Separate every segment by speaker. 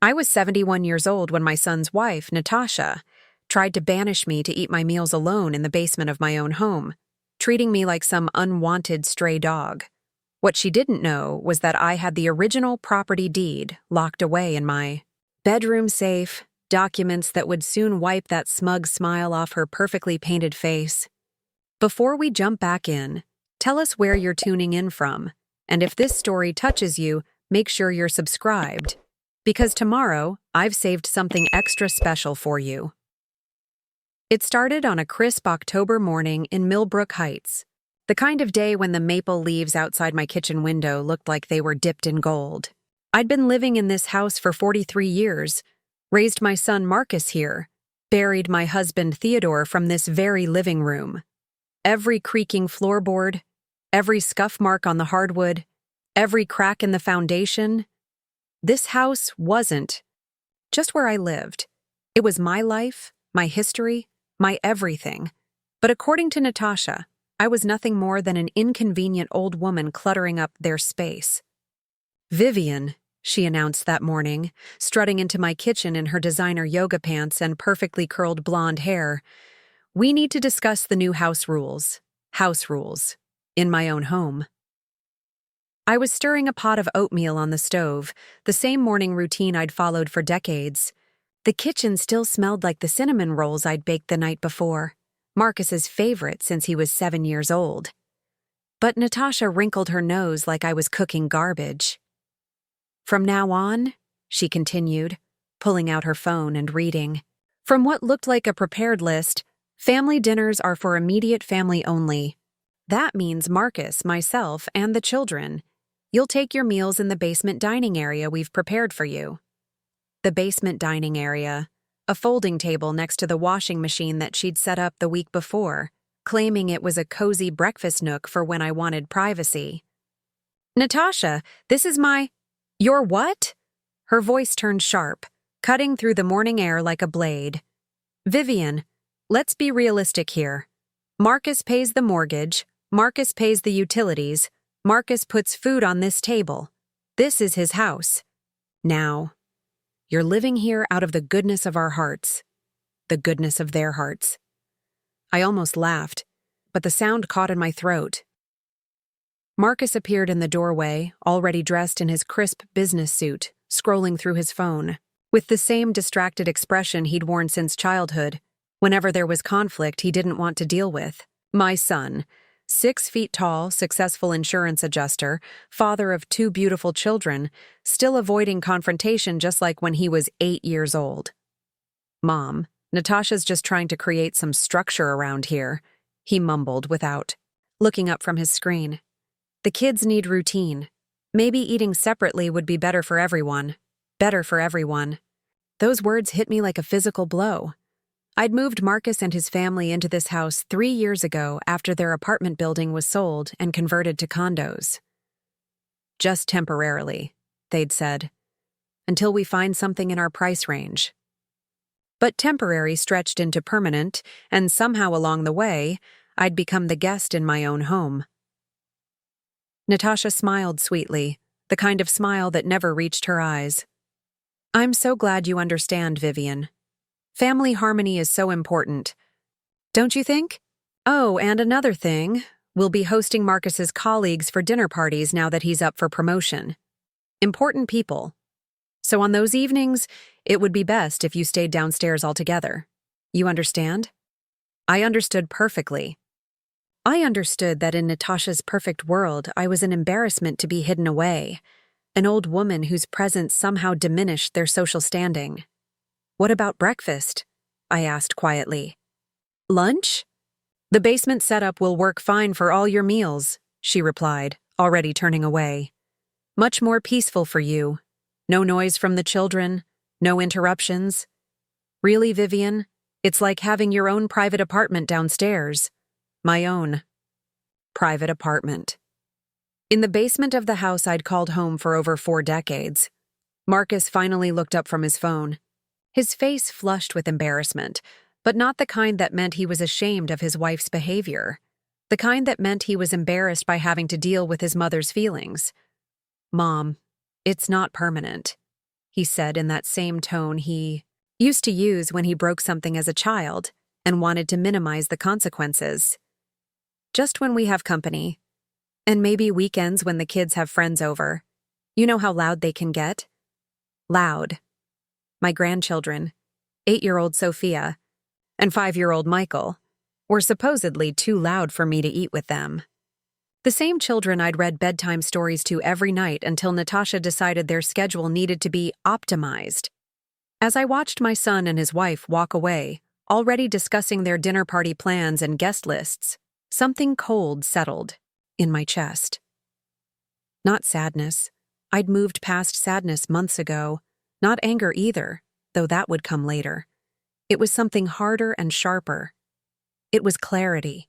Speaker 1: I was 71 years old when my son's wife, Natasha, tried to banish me to eat my meals alone in the basement of my own home, treating me like some unwanted stray dog. What she didn't know was that I had the original property deed locked away in my bedroom safe, documents that would soon wipe that smug smile off her perfectly painted face. Before we jump back in, tell us where you're tuning in from, and if this story touches you, make sure you're subscribed, because tomorrow I've saved something extra special for you. It started on a crisp October morning in Millbrook Heights, the kind of day when the maple leaves outside my kitchen window looked like they were dipped in gold. I'd been living in this house for 43 years, raised my son Marcus here, buried my husband Theodore from this very living room. Every creaking floorboard, every scuff mark on the hardwood, every crack in the foundation. This house wasn't just where I lived. It was my life, my history, my everything. But according to Natasha, I was nothing more than an inconvenient old woman cluttering up their space. "Vivian," she announced that morning, strutting into my kitchen in her designer yoga pants and perfectly curled blonde hair. "We need to discuss the new house rules. House rules. In my own home." I was stirring a pot of oatmeal on the stove, the same morning routine I'd followed for decades. The kitchen still smelled like the cinnamon rolls I'd baked the night before, Marcus's favorite since he was 7 years old. But Natasha wrinkled her nose like I was cooking garbage. "From now on," she continued, pulling out her phone and reading, "from what looked like a prepared list, family dinners are for immediate family only. That means Marcus, myself, and the children. You'll take your meals in the basement dining area we've prepared for you." The basement dining area, a folding table next to the washing machine that she'd set up the week before, claiming it was a cozy breakfast nook for when I wanted privacy. "Natasha, this is my—" "Your what?" Her voice turned sharp, cutting through the morning air like a blade. "Vivian, let's be realistic here. Marcus pays the mortgage, Marcus pays the utilities, Marcus puts food on this table. This is his house. Now, you're living here out of the goodness of our hearts, the goodness of their hearts." I almost laughed, but the sound caught in my throat. Marcus appeared in the doorway, already dressed in his crisp business suit, scrolling through his phone, with the same distracted expression he'd worn since childhood, whenever there was conflict he didn't want to deal with. My son, 6 feet tall, successful insurance adjuster, father of 2 beautiful children, still avoiding confrontation just like when he was 8 years old. "Mom, Natasha's just trying to create some structure around here," he mumbled without looking up from his screen. "The kids need routine. Maybe eating separately would be better for everyone. Better for everyone." Those words hit me like a physical blow. I'd moved Marcus and his family into this house 3 years ago after their apartment building was sold and converted to condos. "Just temporarily," they'd said, "until we find something in our price range." But temporary stretched into permanent, and somehow along the way, I'd become the guest in my own home. Natasha smiled sweetly, the kind of smile that never reached her eyes. "I'm so glad you understand, Vivian. Family harmony is so important. Don't you think? Oh, and another thing, we'll be hosting Marcus's colleagues for dinner parties now that he's up for promotion. Important people. So on those evenings, it would be best if you stayed downstairs altogether. You understand?" I understood perfectly. I understood that in Natasha's perfect world, I was an embarrassment to be hidden away, an old woman whose presence somehow diminished their social standing. "What about breakfast?" I asked quietly. "Lunch? The basement setup will work fine for all your meals," she replied, already turning away. "Much more peaceful for you. No noise from the children, no interruptions. Really, Vivian, it's like having your own private apartment downstairs. My own private apartment." In the basement of the house I'd called home for over 4 decades, Marcus finally looked up from his phone. His face flushed with embarrassment, but not the kind that meant he was ashamed of his wife's behavior. The kind that meant he was embarrassed by having to deal with his mother's feelings. "Mom, it's not permanent," he said in that same tone he used to use when he broke something as a child and wanted to minimize the consequences. Just when we have company, and maybe weekends when the kids have friends over. You know how loud they can get? Loud. My grandchildren, 8-year-old Sophia and 5-year-old Michael, were supposedly too loud for me to eat with them. The same children I'd read bedtime stories to every night until Natasha decided their schedule needed to be optimized. As I watched my son and his wife walk away, already discussing their dinner party plans and guest lists, something cold settled in my chest. Not sadness. I'd moved past sadness months ago. Not anger either, though that would come later. It was something harder and sharper. It was clarity.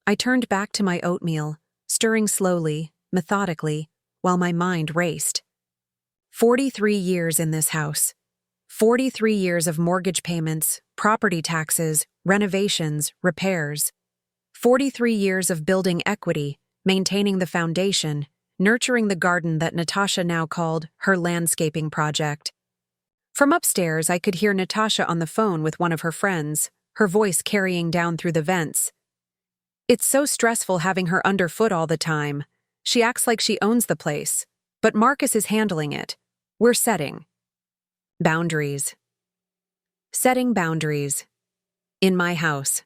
Speaker 1: I turned back to my oatmeal, stirring slowly, methodically, while my mind raced. 43 years in this house. 43 years of mortgage payments, property taxes, renovations, repairs. 43 years of building equity, maintaining the foundation, nurturing the garden that Natasha now called her landscaping project. From upstairs, I could hear Natasha on the phone with one of her friends, her voice carrying down through the vents. It's so stressful having her underfoot all the time. She acts like she owns the place, but Marcus is handling it. We're setting boundaries. Setting boundaries. In my house.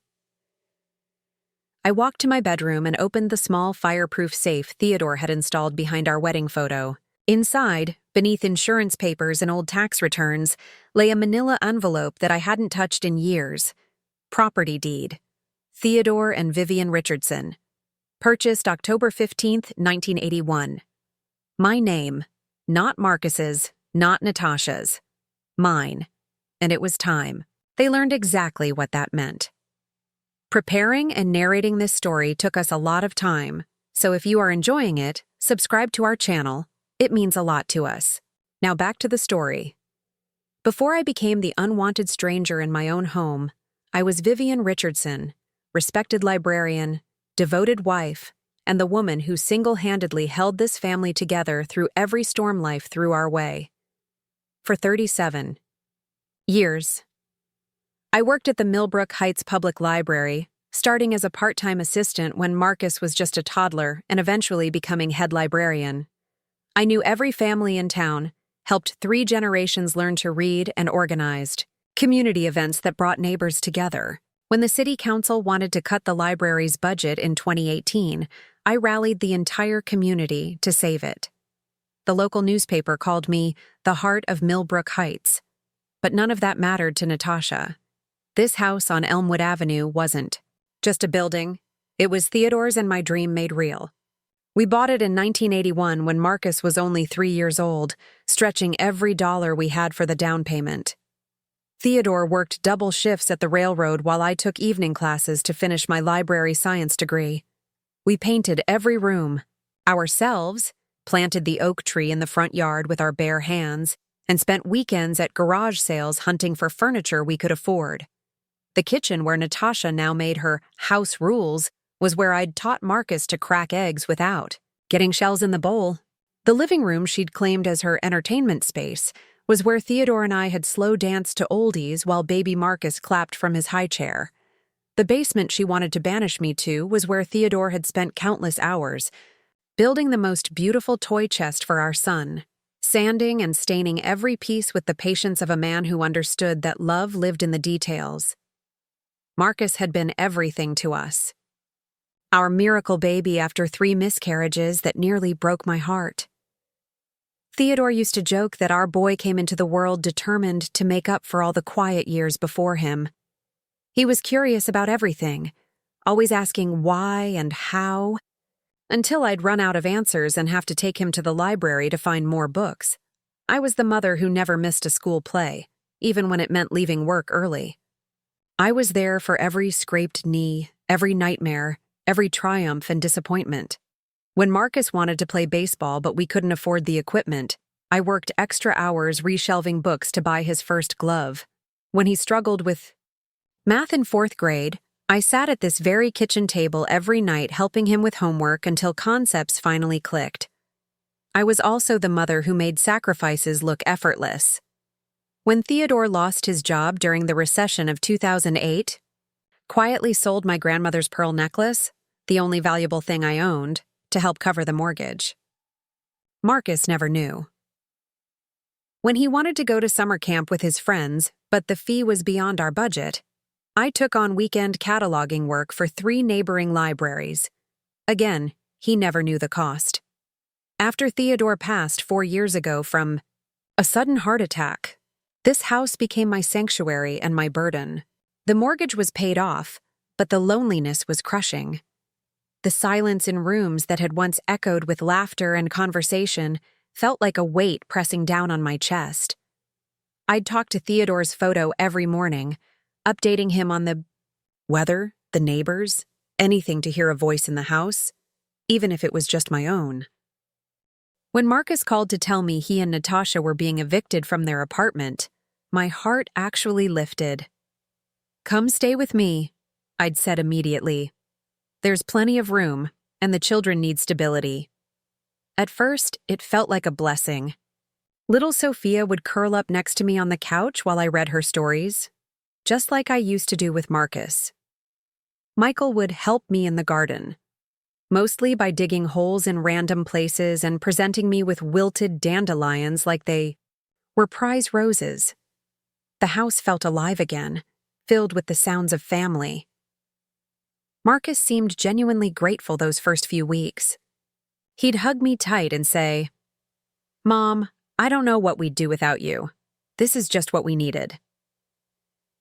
Speaker 1: I walked to my bedroom and opened the small fireproof safe Theodore had installed behind our wedding photo. Inside, beneath insurance papers and old tax returns, lay a manila envelope that I hadn't touched in years. Property deed. Theodore and Vivian Richardson. Purchased October 15th, 1981. My name. Not Marcus's, not Natasha's. Mine. And it was time. They learned exactly what that meant. Preparing and narrating this story took us a lot of time, so if you are enjoying it, subscribe to our channel. It means a lot to us. Now back to the story. Before I became the unwanted stranger in my own home, I was Vivian Richardson, respected librarian, devoted wife, and the woman who single-handedly held this family together through every storm life threw our way. For 37 years. I worked at the Millbrook Heights Public Library, starting as a part-time assistant when Marcus was just a toddler and eventually becoming head librarian. I knew every family in town, helped 3 generations learn to read, and organized community events that brought neighbors together. When the city council wanted to cut the library's budget in 2018, I rallied the entire community to save it. The local newspaper called me the heart of Millbrook Heights, but none of that mattered to Natasha. This house on Elmwood Avenue wasn't just a building. It was Theodore's and my dream made real. We bought it in 1981 when Marcus was only 3 years old, stretching every dollar we had for the down payment. Theodore worked double shifts at the railroad while I took evening classes to finish my library science degree. We painted every room, ourselves, planted the oak tree in the front yard with our bare hands, and spent weekends at garage sales hunting for furniture we could afford. The kitchen where Natasha now made her house rules was where I'd taught Marcus to crack eggs without getting shells in the bowl. The living room she'd claimed as her entertainment space was where Theodore and I had slow danced to oldies while baby Marcus clapped from his high chair. The basement she wanted to banish me to was where Theodore had spent countless hours, building the most beautiful toy chest for our son, sanding and staining every piece with the patience of a man who understood that love lived in the details. Marcus had been everything to us. Our miracle baby after 3 miscarriages that nearly broke my heart. Theodore used to joke that our boy came into the world determined to make up for all the quiet years before him. He was curious about everything, always asking why and how, until I'd run out of answers and have to take him to the library to find more books. I was the mother who never missed a school play, even when it meant leaving work early. I was there for every scraped knee, every nightmare, every triumph and disappointment. When Marcus wanted to play baseball but we couldn't afford the equipment, I worked extra hours reshelving books to buy his first glove. When he struggled with math in 4th grade, I sat at this very kitchen table every night helping him with homework until concepts finally clicked. I was also the mother who made sacrifices look effortless. When Theodore lost his job during the recession of 2008, quietly sold my grandmother's pearl necklace, the only valuable thing I owned, to help cover the mortgage. Marcus never knew. When he wanted to go to summer camp with his friends, but the fee was beyond our budget, I took on weekend cataloging work for 3 neighboring libraries. Again, he never knew the cost. After Theodore passed 4 years ago from a sudden heart attack, this house became my sanctuary and my burden. The mortgage was paid off, but the loneliness was crushing. The silence in rooms that had once echoed with laughter and conversation felt like a weight pressing down on my chest. I'd talk to Theodore's photo every morning, updating him on the weather, the neighbors, anything to hear a voice in the house, even if it was just my own. When Marcus called to tell me he and Natasha were being evicted from their apartment, my heart actually lifted. "Come stay with me," I'd said immediately. "There's plenty of room, and the children need stability." At first, it felt like a blessing. Little Sophia would curl up next to me on the couch while I read her stories, just like I used to do with Marcus. Michael would help me in the garden, mostly by digging holes in random places and presenting me with wilted dandelions like they were prize roses. The house felt alive again, filled with the sounds of family. Marcus seemed genuinely grateful those first few weeks. He'd hug me tight and say, "Mom, I don't know what we'd do without you. This is just what we needed."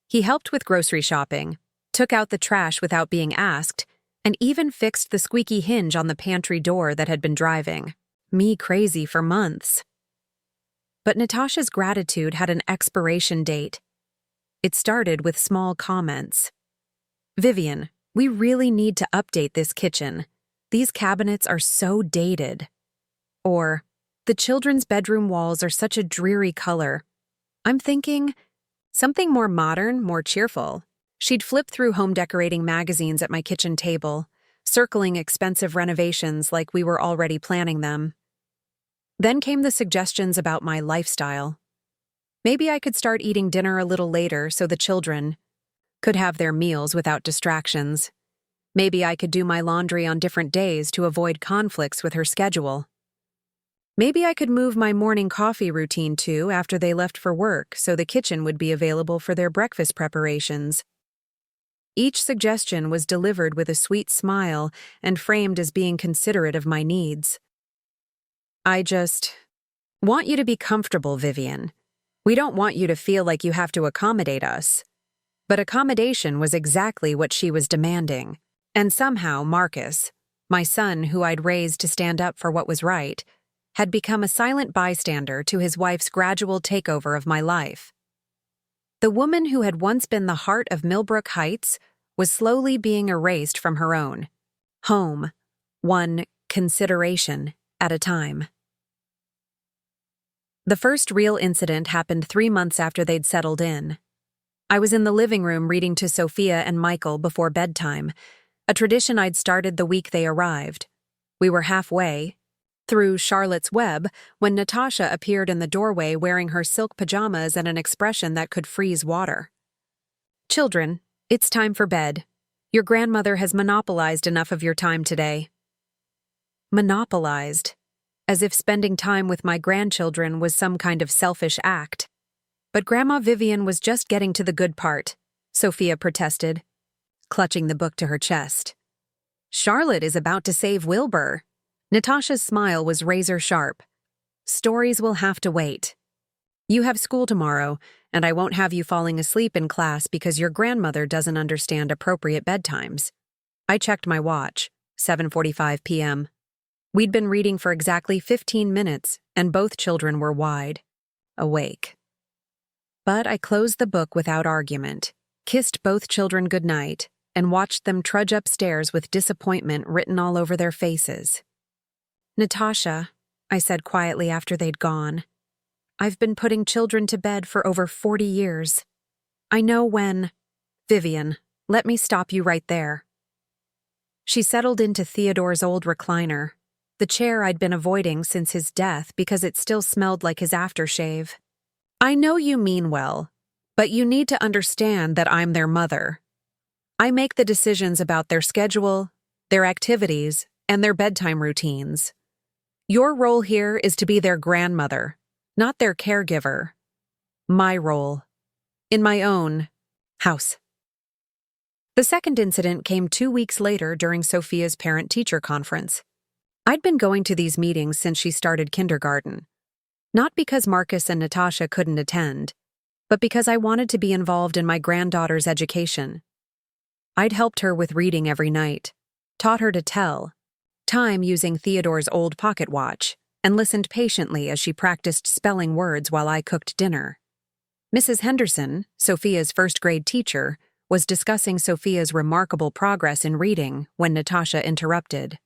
Speaker 1: He helped with grocery shopping, took out the trash without being asked, and even fixed the squeaky hinge on the pantry door that had been driving me crazy for months. But Natasha's gratitude had an expiration date. It started with small comments. "Vivian, we really need to update this kitchen. These cabinets are so dated." Or, "The children's bedroom walls are such a dreary color. I'm thinking something more modern, more cheerful." She'd flip through home decorating magazines at my kitchen table, circling expensive renovations like we were already planning them. Then came the suggestions about my lifestyle. Maybe I could start eating dinner a little later so the children could have their meals without distractions. Maybe I could do my laundry on different days to avoid conflicts with her schedule. Maybe I could move my morning coffee routine too after they left for work so the kitchen would be available for their breakfast preparations. Each suggestion was delivered with a sweet smile and framed as being considerate of my needs. "I just want you to be comfortable, Vivian. We don't want you to feel like you have to accommodate us." But accommodation was exactly what she was demanding. And somehow Marcus, my son who I'd raised to stand up for what was right, had become a silent bystander to his wife's gradual takeover of my life. The woman who had once been the heart of Millbrook Heights was slowly being erased from her own home, one consideration at a time. The first real incident happened 3 months after they'd settled in. I was in the living room reading to Sophia and Michael before bedtime, a tradition I'd started the week they arrived. We were halfway through Charlotte's Web when Natasha appeared in the doorway wearing her silk pajamas and an expression that could freeze water. "Children, it's time for bed. Your grandmother has monopolized enough of your time today." Monopolized, as if spending time with my grandchildren was some kind of selfish act. But Grandma Vivian was just getting to the good part, Sophia protested, clutching the book to her chest. "Charlotte is about to save Wilbur." Natasha's smile was razor-sharp. "Stories will have to wait. You have school tomorrow, and I won't have you falling asleep in class because your grandmother doesn't understand appropriate bedtimes." I checked my watch, 7:45 p.m. We'd been reading for exactly 15 minutes, and both children were wide awake. But I closed the book without argument, kissed both children goodnight, and watched them trudge upstairs with disappointment written all over their faces. "Natasha," I said quietly after they'd gone, "I've been putting children to bed for over 40 years. I know when—" "Vivian, let me stop you right there." She settled into Theodore's old recliner, the chair I'd been avoiding since his death because it still smelled like his aftershave. "I know you mean well, but you need to understand that I'm their mother. I make the decisions about their schedule, their activities, and their bedtime routines. Your role here is to be their grandmother, not their caregiver. My role. In my own house." The second incident came 2 weeks later during Sophia's parent-teacher conference. I'd been going to these meetings since she started kindergarten. Not because Marcus and Natasha couldn't attend, but because I wanted to be involved in my granddaughter's education. I'd helped her with reading every night, taught her to tell time using Theodore's old pocket watch, and listened patiently as she practiced spelling words while I cooked dinner. Mrs. Henderson, Sophia's first-grade teacher, was discussing Sophia's remarkable progress in reading when Natasha interrupted.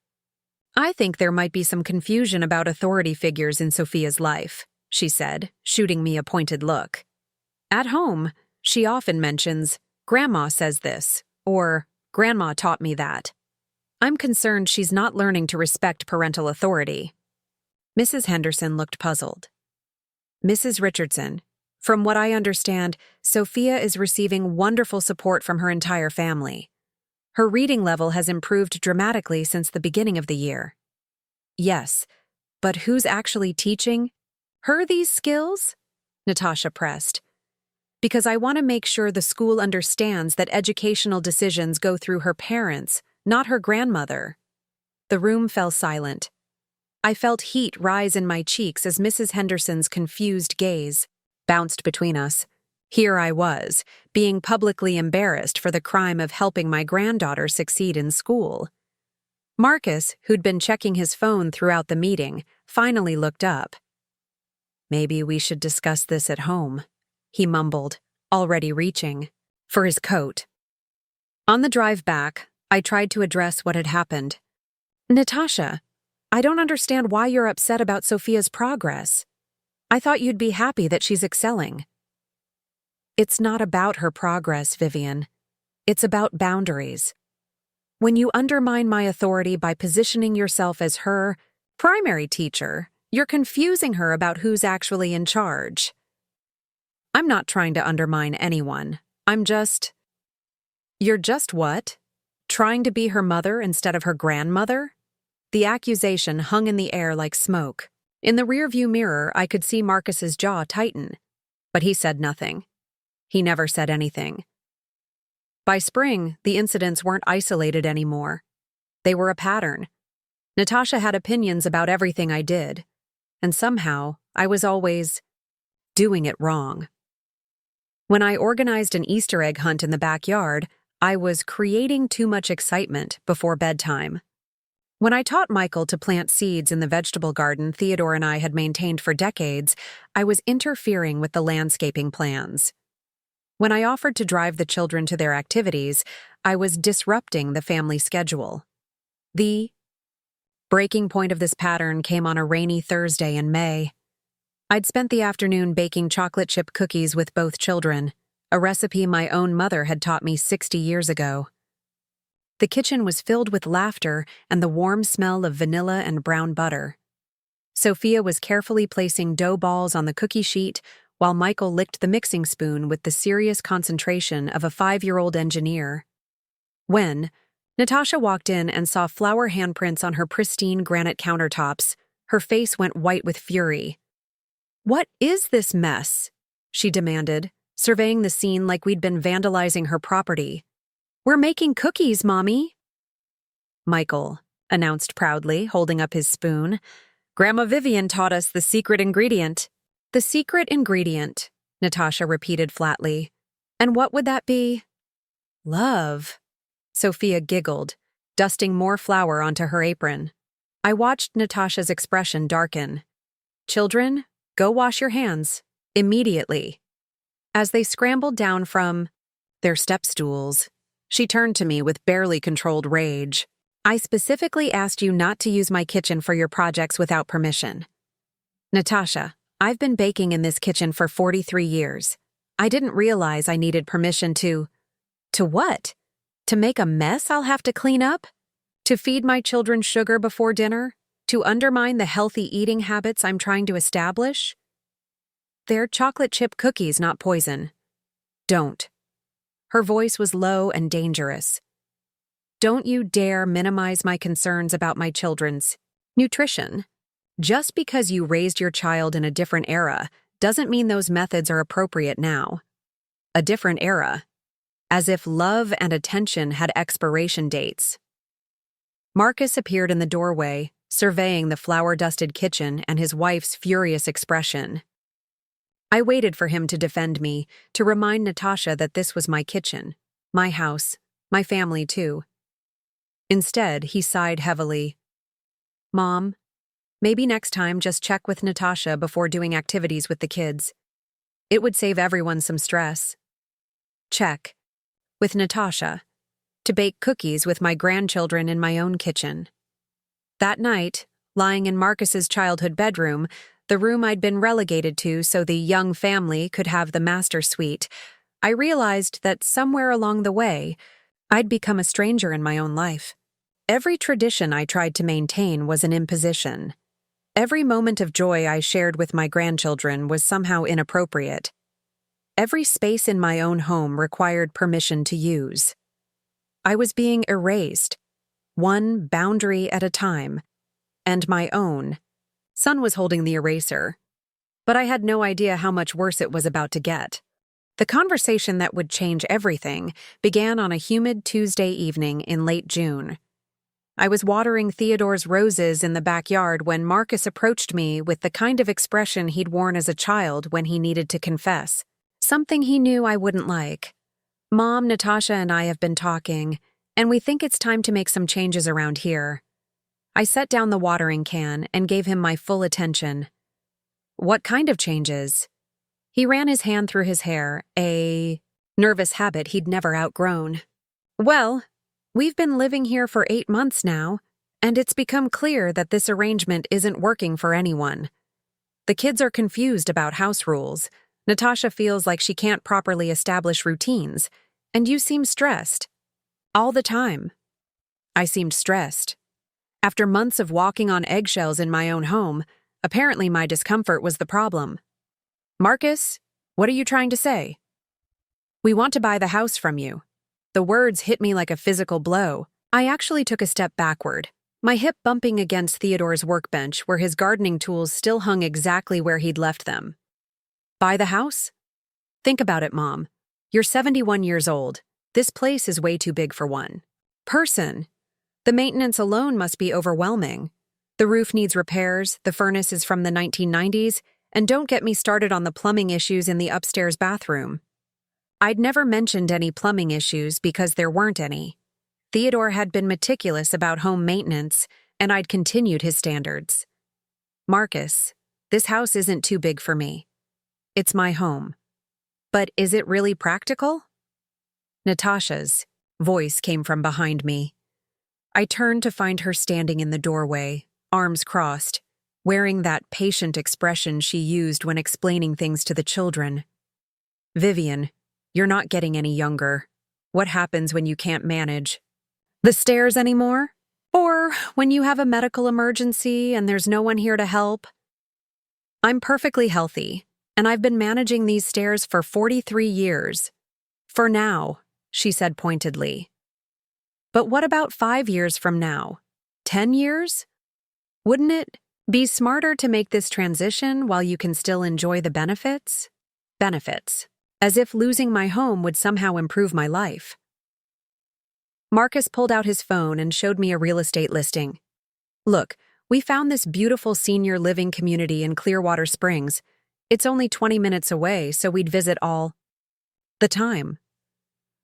Speaker 1: "I think there might be some confusion about authority figures in Sophia's life," she said, shooting me a pointed look. "At home, she often mentions, 'Grandma says this,' or 'Grandma taught me that.' I'm concerned she's not learning to respect parental authority." Mrs. Henderson looked puzzled. "Mrs. Richardson, from what I understand, Sophia is receiving wonderful support from her entire family. Her reading level has improved dramatically since the beginning of the year." "Yes, but who's actually teaching her these skills?" Natasha pressed. "Because I want to make sure the school understands that educational decisions go through her parents, not her grandmother." The room fell silent. I felt heat rise in my cheeks as Mrs. Henderson's confused gaze bounced between us. Here I was, being publicly embarrassed for the crime of helping my granddaughter succeed in school. Marcus, who'd been checking his phone throughout the meeting, finally looked up. "Maybe we should discuss this at home," he mumbled, already reaching for his coat. On the drive back, I tried to address what had happened. "Natasha, I don't understand why you're upset about Sophia's progress. I thought you'd be happy that she's excelling." "It's not about her progress, Vivian. It's about boundaries. When you undermine my authority by positioning yourself as her primary teacher, you're confusing her about who's actually in charge." "I'm not trying to undermine anyone. I'm just—" "You're just what? Trying to be her mother instead of her grandmother?" The accusation hung in the air like smoke. In the rearview mirror, I could see Marcus's jaw tighten, but he said nothing. He never said anything. By spring, the incidents weren't isolated anymore. They were a pattern. Natasha had opinions about everything I did, and somehow I was always doing it wrong. When I organized an Easter egg hunt in the backyard, I was creating too much excitement before bedtime. When I taught Michael to plant seeds in the vegetable garden Theodore and I had maintained for decades, I was interfering with the landscaping plans. When I offered to drive the children to their activities, I was disrupting the family schedule. The breaking point of this pattern came on a rainy Thursday in May. I'd spent the afternoon baking chocolate chip cookies with both children, a recipe my own mother had taught me 60 years ago. The kitchen was filled with laughter and the warm smell of vanilla and brown butter. Sophia was carefully placing dough balls on the cookie sheet, while Michael licked the mixing spoon with the serious concentration of a 5-year-old engineer. When Natasha walked in and saw flower handprints on her pristine granite countertops, her face went white with fury. "What is this mess?" she demanded, surveying the scene like we'd been vandalizing her property. "We're making cookies, Mommy." "Michael," announced proudly, holding up his spoon. "Grandma Vivian taught us the secret ingredient." "The secret ingredient," Natasha repeated flatly. "And what would that be?" "Love," Sophia giggled, dusting more flour onto her apron. I watched Natasha's expression darken. "Children, go wash your hands. Immediately." As they scrambled down from their step stools, she turned to me with barely controlled rage. "I specifically asked you not to use my kitchen for your projects without permission. Natasha, I've been baking in this kitchen for 43 years. I didn't realize I needed permission to what? To make a mess I'll have to clean up? To feed my children sugar before dinner? To undermine the healthy eating habits I'm trying to establish? They're chocolate chip cookies, not poison. Don't. Her voice was low and dangerous. Don't you dare minimize my concerns about my children's nutrition. Just because you raised your child in a different era doesn't mean those methods are appropriate now. A different era. As if love and attention had expiration dates. Marcus appeared in the doorway, surveying the flour-dusted kitchen and his wife's furious expression. I waited for him to defend me, to remind Natasha that this was my kitchen, my house, my family too. Instead, he sighed heavily. Mom, maybe next time just check with Natasha before doing activities with the kids. It would save everyone some stress. Check. With Natasha. To bake cookies with my grandchildren in my own kitchen. That night, lying in Marcus's childhood bedroom, the room I'd been relegated to so the young family could have the master suite, I realized that somewhere along the way, I'd become a stranger in my own life. Every tradition I tried to maintain was an imposition. Every moment of joy I shared with my grandchildren was somehow inappropriate. Every space in my own home required permission to use. I was being erased, one boundary at a time, and my own. Son was holding the eraser, but I had no idea how much worse it was about to get. The conversation that would change everything began on a humid Tuesday evening in late June. I was watering Theodore's roses in the backyard when Marcus approached me with the kind of expression he'd worn as a child when he needed to confess. Something he knew I wouldn't like. Mom, Natasha, and I have been talking, and we think it's time to make some changes around here. I set down the watering can and gave him my full attention. What kind of changes? He ran his hand through his hair, a nervous habit he'd never outgrown. Well, we've been living here for 8 months now, and it's become clear that this arrangement isn't working for anyone. The kids are confused about house rules. Natasha feels like she can't properly establish routines, and you seem stressed. All the time. I seemed stressed. After months of walking on eggshells in my own home, apparently my discomfort was the problem. Marcus, what are you trying to say? We want to buy the house from you. The words hit me like a physical blow. I actually took a step backward, my hip bumping against Theodore's workbench where his gardening tools still hung exactly where he'd left them. Buy the house? Think about it, Mom. You're 71 years old. This place is way too big for one person. The maintenance alone must be overwhelming. The roof needs repairs, the furnace is from the 1990s, and don't get me started on the plumbing issues in the upstairs bathroom. I'd never mentioned any plumbing issues because there weren't any. Theodore had been meticulous about home maintenance, and I'd continued his standards. Marcus, this house isn't too big for me. It's my home. But is it really practical? Natasha's voice came from behind me. I turned to find her standing in the doorway, arms crossed, wearing that patient expression she used when explaining things to the children. Vivian, you're not getting any younger. What happens when you can't manage? The stairs anymore? Or when you have a medical emergency and there's no one here to help? I'm perfectly healthy, and I've been managing these stairs for 43 years. For now, she said pointedly. But what about 5 years from now? 10 years? Wouldn't it be smarter to make this transition while you can still enjoy the benefits? Benefits. As if losing my home would somehow improve my life. Marcus pulled out his phone and showed me a real estate listing. Look, we found this beautiful senior living community in Clearwater Springs. It's only 20 minutes away, so we'd visit all the time.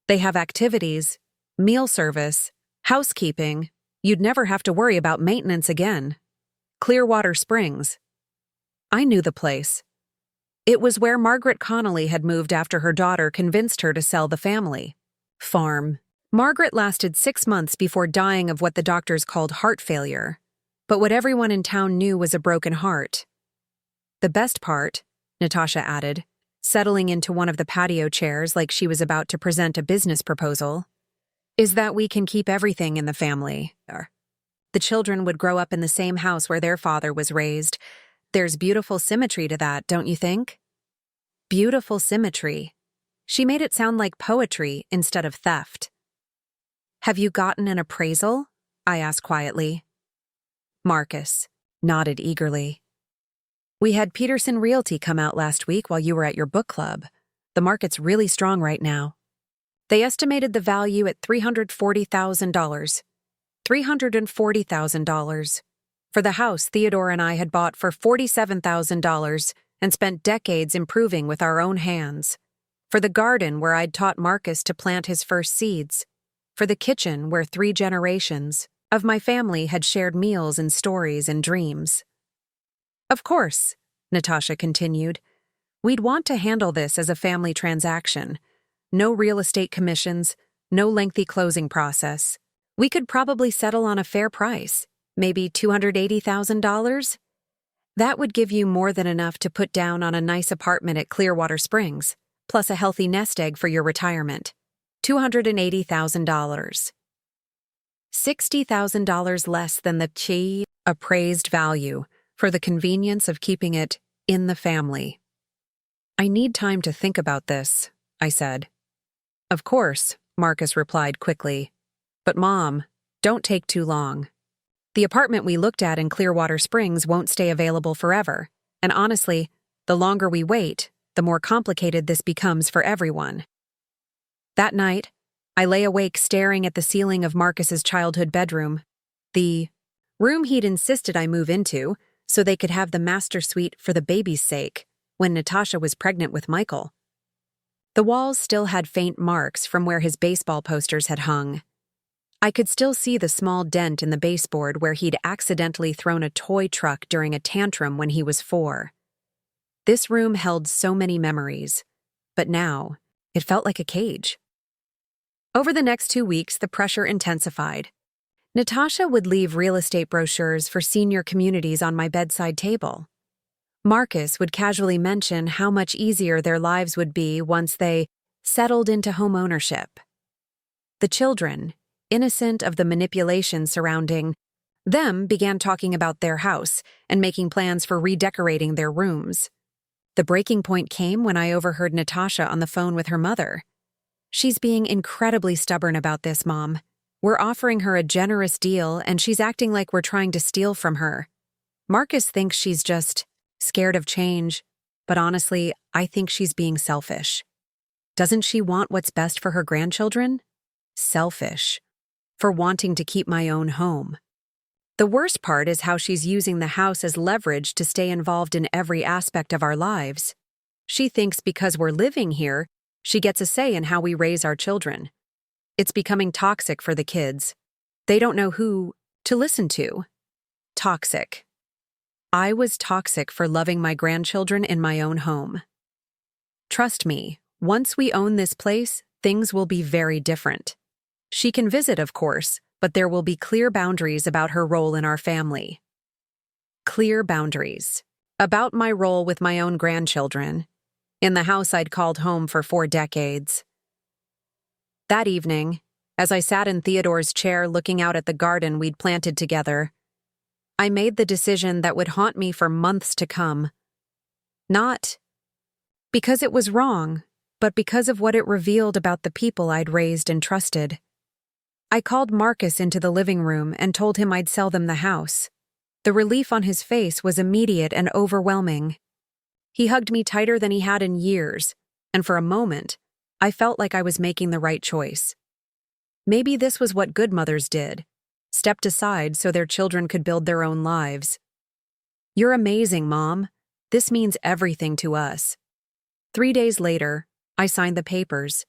Speaker 1: They have activities, meal service, housekeeping. You'd never have to worry about maintenance again. Clearwater Springs. I knew the place. It was where Margaret Connolly had moved after her daughter convinced her to sell the family farm. Margaret lasted 6 months before dying of what the doctors called heart failure, but what everyone in town knew was a broken heart. The best part, Natasha added, settling into one of the patio chairs like she was about to present a business proposal, is that we can keep everything in the family. The children would grow up in the same house where their father was raised. There's beautiful symmetry to that, don't you think? Beautiful symmetry. She made it sound like poetry instead of theft. Have you gotten an appraisal? I asked quietly. Marcus nodded eagerly. We had Peterson Realty come out last week while you were at your book club. The market's really strong right now. They estimated the value at $340,000. $340,000. For the house Theodore and I had bought for $47,000 and spent decades improving with our own hands. For the garden where I'd taught Marcus to plant his first seeds. For the kitchen where 3 generations of my family had shared meals and stories and dreams. Of course, Natasha continued, we'd want to handle this as a family transaction. No real estate commissions, no lengthy closing process. We could probably settle on a fair price, maybe $280,000. That would give you more than enough to put down on a nice apartment at Clearwater Springs, plus a healthy nest egg for your retirement. $280,000. $60,000 less than the appraised value for the convenience of keeping it in the family. I need time to think about this, I said. Of course, Marcus replied quickly. But Mom, don't take too long. The apartment we looked at in Clearwater Springs won't stay available forever, and honestly, the longer we wait, the more complicated this becomes for everyone. That night, I lay awake staring at the ceiling of Marcus's childhood bedroom, the room he'd insisted I move into so they could have the master suite for the baby's sake when Natasha was pregnant with Michael. The walls still had faint marks from where his baseball posters had hung. I could still see the small dent in the baseboard where he'd accidentally thrown a toy truck during a tantrum when he was 4. This room held so many memories, but now it felt like a cage. Over the next 2 weeks, the pressure intensified. Natasha would leave real estate brochures for senior communities on my bedside table. Marcus would casually mention how much easier their lives would be once they settled into home ownership. The children, innocent of the manipulation surrounding them, began talking about their house and making plans for redecorating their rooms. The breaking point came when I overheard Natasha on the phone with her mother. She's being incredibly stubborn about this, Mom. We're offering her a generous deal and she's acting like we're trying to steal from her. Marcus thinks she's just scared of change, but honestly, I think she's being selfish. Doesn't she want what's best for her grandchildren? Selfish. For wanting to keep my own home. The worst part is how she's using the house as leverage to stay involved in every aspect of our lives. She thinks because we're living here, she gets a say in how we raise our children. It's becoming toxic for the kids. They don't know who to listen to. Toxic. I was toxic for loving my grandchildren in my own home. Trust me, once we own this place, things will be very different. She can visit, of course, but there will be clear boundaries about her role in our family. Clear boundaries. About my role with my own grandchildren, in the house I'd called home for 4 decades. That evening, as I sat in Theodore's chair looking out at the garden we'd planted together, I made the decision that would haunt me for months to come. Not because it was wrong, but because of what it revealed about the people I'd raised and trusted. I called Marcus into the living room and told him I'd sell them the house. The relief on his face was immediate and overwhelming. He hugged me tighter than he had in years, and for a moment, I felt like I was making the right choice. Maybe this was what good mothers did, stepped aside so their children could build their own lives. You're amazing, Mom. This means everything to us. 3 days later, I signed the papers.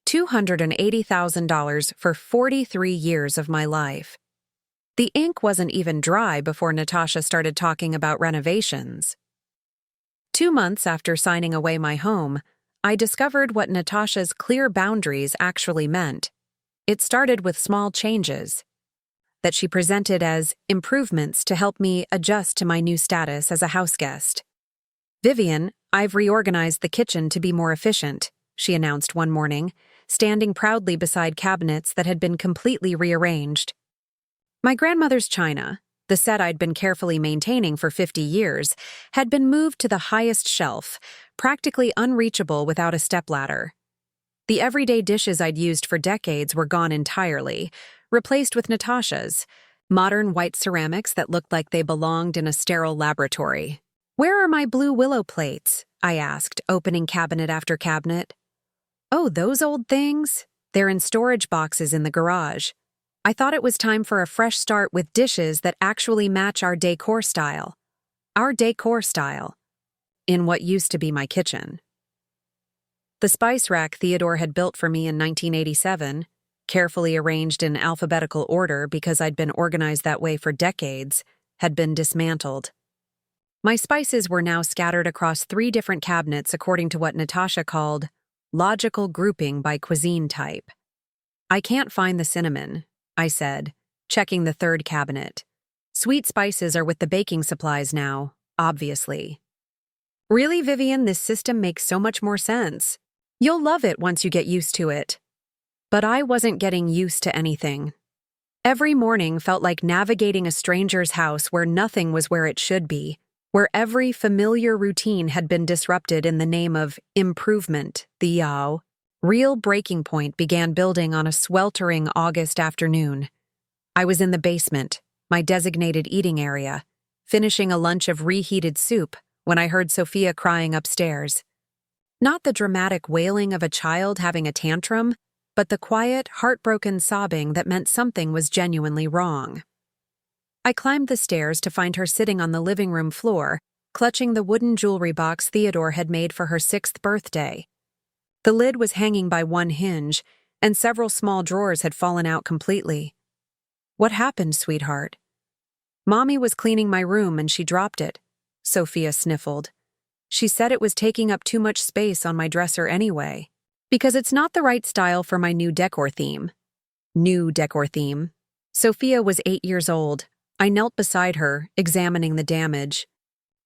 Speaker 1: $280,000 for 43 years of my life. The ink wasn't even dry before Natasha started talking about renovations. 2 months after signing away my home, I discovered what Natasha's clear boundaries actually meant. It started with small changes that she presented as improvements to help me adjust to my new status as a house guest. Vivian, I've reorganized the kitchen to be more efficient, she announced one morning, standing proudly beside cabinets that had been completely rearranged. My grandmother's china, the set I'd been carefully maintaining for 50 years, had been moved to the highest shelf, practically unreachable without a stepladder. The everyday dishes I'd used for decades were gone entirely, replaced with Natasha's, modern white ceramics that looked like they belonged in a sterile laboratory. "Where are my blue willow plates?" I asked, opening cabinet after cabinet. "Oh, those old things? They're in storage boxes in the garage. I thought it was time for a fresh start with dishes that actually match our decor style. Our decor style. In what used to be my kitchen." The spice rack Theodore had built for me in 1987, carefully arranged in alphabetical order because I'd been organized that way for decades, had been dismantled. My spices were now scattered across 3 different cabinets according to what Natasha called logical grouping by cuisine type. "I can't find the cinnamon," I said, checking the 3rd cabinet. "Sweet spices are with the baking supplies now, obviously." "Really, Vivian, this system makes so much more sense. You'll love it once you get used to it." But I wasn't getting used to anything. Every morning felt like navigating a stranger's house where nothing was where it should be, where every familiar routine had been disrupted in the name of improvement. The real breaking point began building on a sweltering August afternoon. I was in the basement, my designated eating area, finishing a lunch of reheated soup when I heard Sophia crying upstairs. Not the dramatic wailing of a child having a tantrum, but the quiet, heartbroken sobbing that meant something was genuinely wrong. I climbed the stairs to find her sitting on the living room floor, clutching the wooden jewelry box Theodore had made for her 6th birthday. The lid was hanging by one hinge, and several small drawers had fallen out completely. "What happened, sweetheart?" "Mommy was cleaning my room and she dropped it," Sophia sniffled. "She said it was taking up too much space on my dresser anyway, because it's not the right style for my new decor theme." New decor theme. Sophia was 8 years old. I knelt beside her, examining the damage.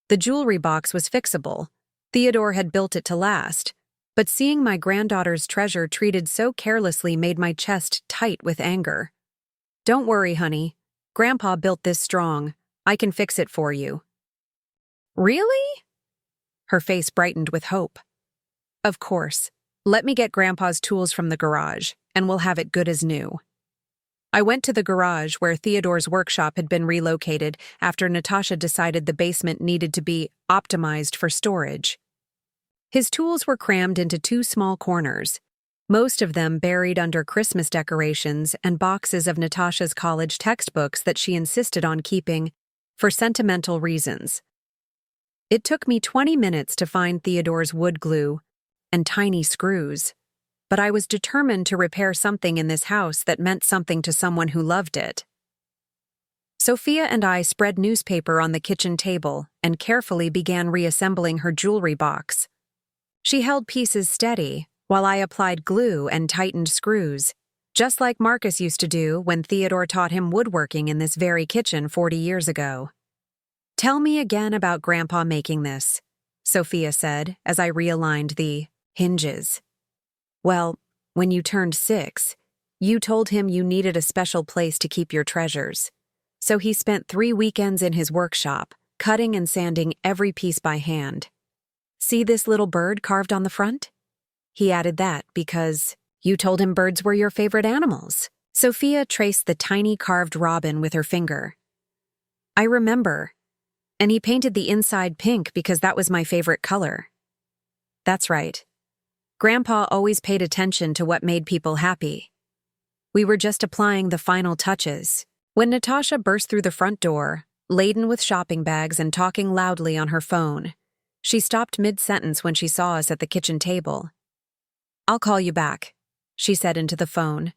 Speaker 1: The jewelry box was fixable. Theodore had built it to last. But seeing my granddaughter's treasure treated so carelessly made my chest tight with anger. "Don't worry, honey. Grandpa built this strong. I can fix it for you." "Really?" Her face brightened with hope. "Of course. Let me get Grandpa's tools from the garage, and we'll have it good as new." I went to the garage where Theodore's workshop had been relocated after Natasha decided the basement needed to be optimized for storage. His tools were crammed into 2 small corners, most of them buried under Christmas decorations and boxes of Natasha's college textbooks that she insisted on keeping for sentimental reasons. It took me 20 minutes to find Theodore's wood glue and tiny screws, but I was determined to repair something in this house that meant something to someone who loved it. Sophia and I spread newspaper on the kitchen table and carefully began reassembling her jewelry box. She held pieces steady while I applied glue and tightened screws, just like Marcus used to do when Theodore taught him woodworking in this very kitchen 40 years ago. "Tell me again about Grandpa making this," Sophia said as I realigned the hinges. "Well, when you turned 6, you told him you needed a special place to keep your treasures. So he spent 3 weekends in his workshop, cutting and sanding every piece by hand. See this little bird carved on the front? He added that because you told him birds were your favorite animals." Sophia traced the tiny carved robin with her finger. "I remember. And he painted the inside pink because that was my favorite color." "That's right. Grandpa always paid attention to what made people happy. We were just applying the final touches when Natasha burst through the front door, laden with shopping bags and talking loudly on her phone. She stopped mid-sentence when she saw us at the kitchen table. "I'll call you back," she said into the phone,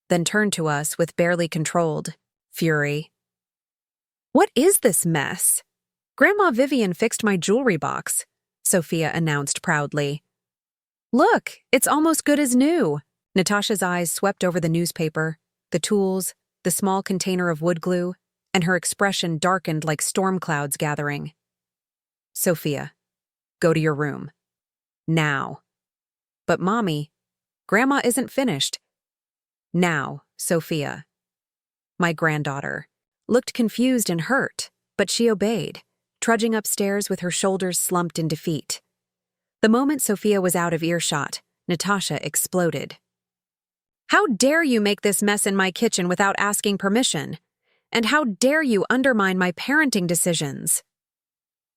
Speaker 1: then turned to us with barely controlled fury. "What is this mess?" "Grandma Vivian fixed my jewelry box," Sophia announced proudly. "Look, it's almost good as new." Natasha's eyes swept over the newspaper, the tools, the small container of wood glue, and her expression darkened like storm clouds gathering. "Sophia, go to your room. Now." "But Mommy, Grandma isn't finished." "Now, Sophia." my granddaughter, looked confused and hurt, but she obeyed, trudging upstairs with her shoulders slumped in defeat. The moment Sophia was out of earshot, Natasha exploded. "How dare you make this mess in my kitchen without asking permission? And how dare you undermine my parenting decisions?"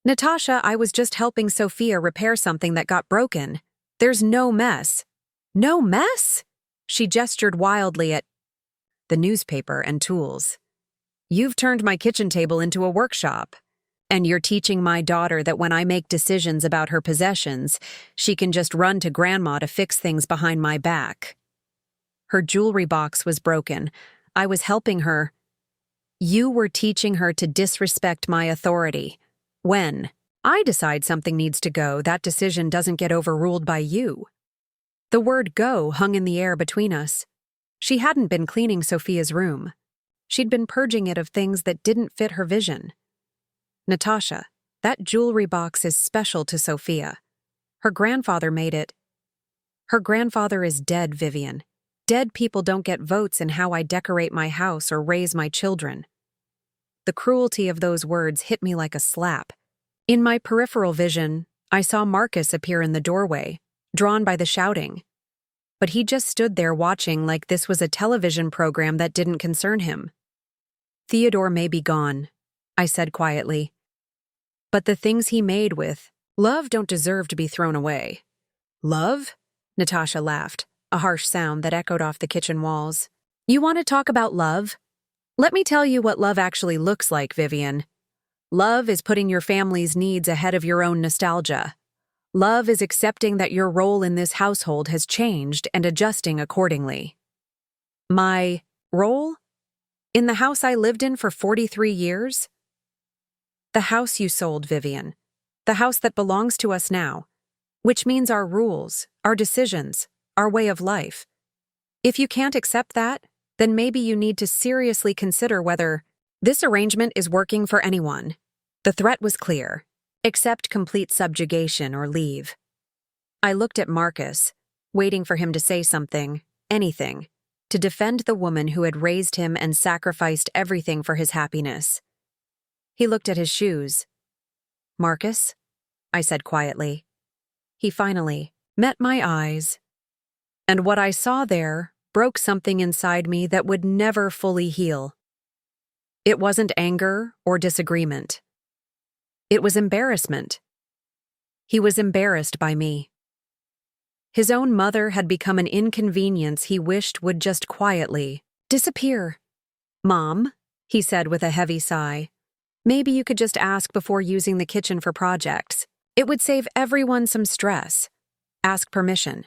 Speaker 1: "Natasha, I was just helping Sophia repair something that got broken. There's no mess." "No mess?" She gestured wildly at the newspaper and tools. "You've turned my kitchen table into a workshop. And you're teaching my daughter that when I make decisions about her possessions, she can just run to Grandma to fix things behind my back." Her jewelry box was broken. I was helping her. "You were teaching her to disrespect my authority. When I decide something needs to go, that decision doesn't get overruled by you." The word "go" hung in the air between us. She hadn't been cleaning Sophia's room. She'd been purging it of things that didn't fit her vision. "Natasha, that jewelry box is special to Sophia. Her grandfather made it." "Her grandfather is dead, Vivian. Dead people don't get votes in how I decorate my house or raise my children." The cruelty of those words hit me like a slap. In my peripheral vision, I saw Marcus appear in the doorway, drawn by the shouting. But he just stood there watching like this was a television program that didn't concern him. "Theodore may be gone," I said quietly. "But the things he made with love don't deserve to be thrown away." "Love?" Natasha laughed, a harsh sound that echoed off the kitchen walls. "You want to talk about love? Let me tell you what love actually looks like, Vivian. Love is putting your family's needs ahead of your own nostalgia. Love is accepting that your role in this household has changed and adjusting accordingly." "My role? In the house I lived in for 43 years? "The house you sold, Vivian. The house that belongs to us now. Which means our rules, our decisions, our way of life. If you can't accept that, then maybe you need to seriously consider whether this arrangement is working for anyone." The threat was clear. Accept complete subjugation or leave. I looked at Marcus, waiting for him to say something, anything, to defend the woman who had raised him and sacrificed everything for his happiness. He looked at his shoes. "Marcus?" I said quietly. He finally met my eyes. And what I saw there broke something inside me that would never fully heal. It wasn't anger or disagreement. It was embarrassment. He was embarrassed by me. His own mother had become an inconvenience he wished would just quietly disappear. "Mom," he said with a heavy sigh, "maybe you could just ask before using the kitchen for projects. It would save everyone some stress. Ask permission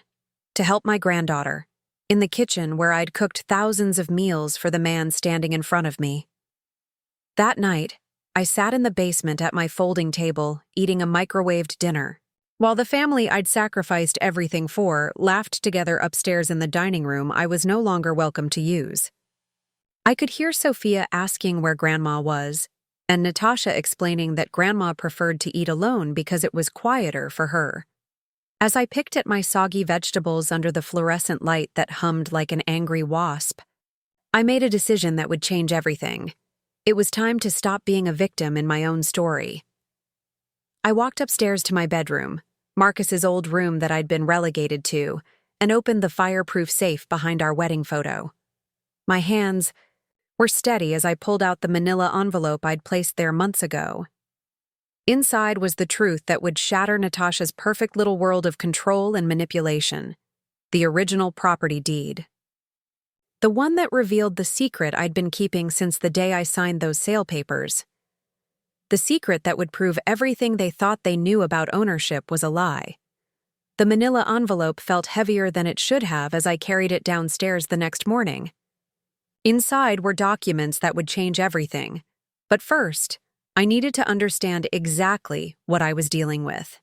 Speaker 1: to help my granddaughter in the kitchen where I'd cooked thousands of meals for the man standing in front of me." That night, I sat in the basement at my folding table, eating a microwaved dinner, while the family I'd sacrificed everything for laughed together upstairs in the dining room I was no longer welcome to use. I could hear Sophia asking where Grandma was, and Natasha explaining that Grandma preferred to eat alone because it was quieter for her. As I picked at my soggy vegetables under the fluorescent light that hummed like an angry wasp, I made a decision that would change everything. It was time to stop being a victim in my own story. I walked upstairs to my bedroom, Marcus's old room that I'd been relegated to, and opened the fireproof safe behind our wedding photo. My hands were steady as I pulled out the manila envelope I'd placed there months ago. Inside was the truth that would shatter Natasha's perfect little world of control and manipulation: the original property deed. The one that revealed the secret I'd been keeping since the day I signed those sale papers. The secret that would prove everything they thought they knew about ownership was a lie. The manila envelope felt heavier than it should have as I carried it downstairs the next morning. Inside were documents that would change everything. But first, I needed to understand exactly what I was dealing with.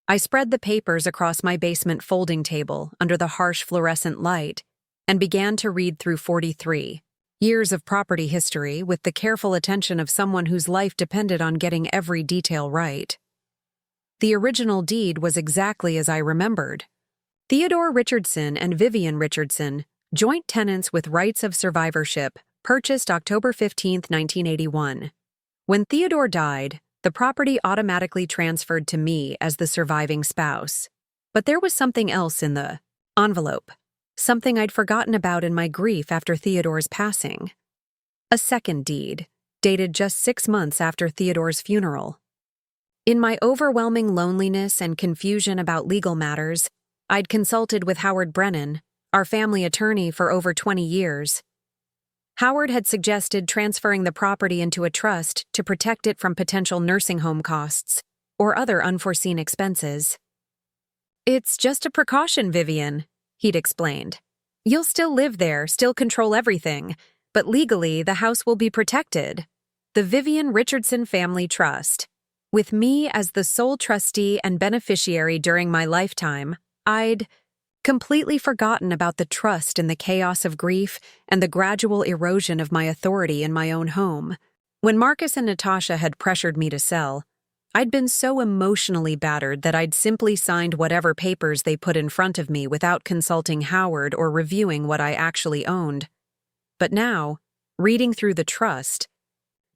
Speaker 1: I spread the papers across my basement folding table under the harsh fluorescent light and began to read through 43 years of property history with the careful attention of someone whose life depended on getting every detail right. The original deed was exactly as I remembered. Theodore Richardson and Vivian Richardson, joint tenants with rights of survivorship, purchased October 15, 1981. When Theodore died, the property automatically transferred to me as the surviving spouse. But there was something else in the envelope, something I'd forgotten about in my grief after Theodore's passing. A second deed, dated just 6 months after Theodore's funeral. In my overwhelming loneliness and confusion about legal matters, I'd consulted with Howard Brennan, our family attorney for over 20 years. Howard had suggested transferring the property into a trust to protect it from potential nursing home costs or other unforeseen expenses. "It's just a precaution, Vivian," he'd explained. "You'll still live there, still control everything, but legally the house will be protected. The Vivian Richardson Family Trust. With me as the sole trustee and beneficiary during my lifetime, I'd completely forgotten about the trust in the chaos of grief and the gradual erosion of my authority in my own home. When Marcus and Natasha had pressured me to sell, I'd been so emotionally battered that I'd simply signed whatever papers they put in front of me without consulting Howard or reviewing what I actually owned. But now, reading through the trust,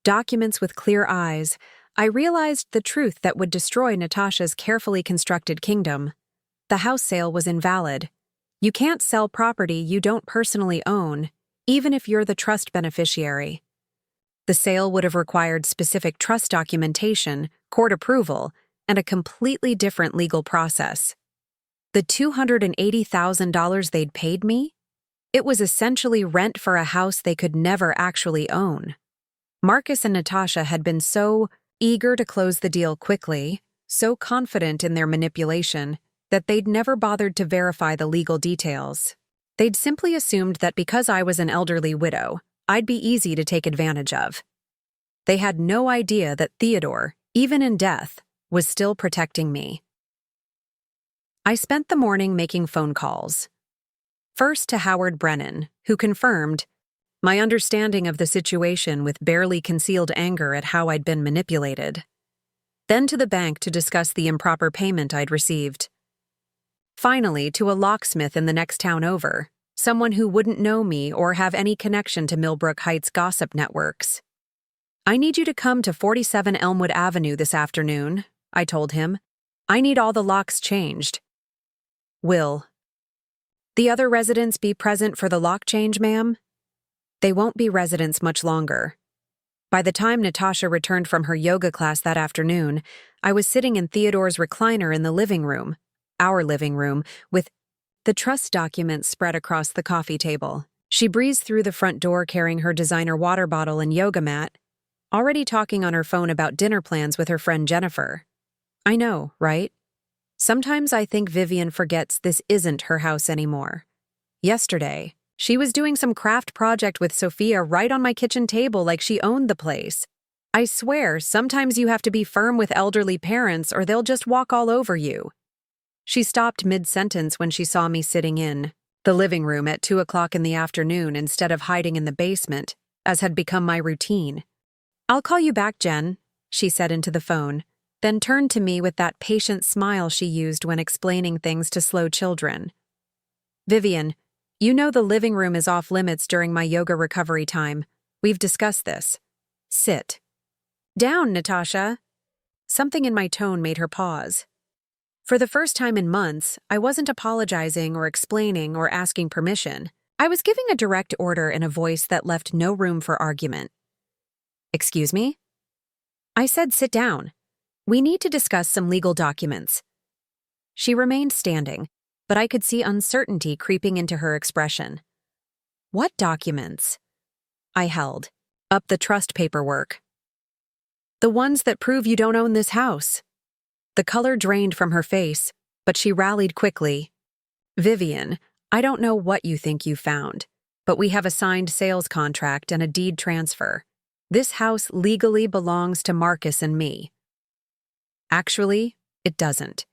Speaker 1: documents with clear eyes, I realized the truth that would destroy Natasha's carefully constructed kingdom. The house sale was invalid. You can't sell property you don't personally own, even if you're the trust beneficiary. The sale would have required specific trust documentation, court approval, and a completely different legal process. The $280,000 they'd paid me? It was essentially rent for a house they could never actually own. Marcus and Natasha had been so eager to close the deal quickly, so confident in their manipulation, that they'd never bothered to verify the legal details. They'd simply assumed that because I was an elderly widow, I'd be easy to take advantage of. They had no idea that Theodore, even in death, was still protecting me. I spent the morning making phone calls. First to Howard Brennan, who confirmed my understanding of the situation with barely concealed anger at how I'd been manipulated. Then to the bank to discuss the improper payment I'd received. Finally, to a locksmith in the next town over, someone who wouldn't know me or have any connection to Millbrook Heights gossip networks. "I need you to come to 47 Elmwood Avenue this afternoon," I told him. "I need all the locks changed." "Will the other residents be present for the lock change, ma'am?" "They won't be residents much longer." By the time Natasha returned from her yoga class that afternoon, I was sitting in Theodore's recliner in the living room, our living room, with the trust documents spread across the coffee table. She breezed through the front door carrying her designer water bottle and yoga mat, already talking on her phone about dinner plans with her friend Jennifer. I know, right? Sometimes I think Vivian forgets this isn't her house anymore. Yesterday, she was doing some craft project with Sophia right on my kitchen table like she owned the place. I swear, sometimes you have to be firm with elderly parents or they'll just walk all over you. She stopped mid-sentence when she saw me sitting in the living room at 2 o'clock in the afternoon instead of hiding in the basement, as had become my routine. "I'll call you back, Jen," she said into the phone, then turned to me with that patient smile she used when explaining things to slow children. "Vivian, you know the living room is off limits during my yoga recovery time. We've discussed this. Sit." "Down, Natasha." Something in my tone made her pause. For the first time in months, I wasn't apologizing or explaining or asking permission. I was giving a direct order in a voice that left no room for argument. "Excuse me?" I said, "Sit down. We need to discuss some legal documents." She remained standing, but I could see uncertainty creeping into her expression. "What documents?" I held up the trust paperwork. "The ones that prove you don't own this house." The color drained from her face, but she rallied quickly. "Vivian, I don't know what you think you found, but we have a signed sales contract and a deed transfer. This house legally belongs to Marcus and me." "Actually, it doesn't.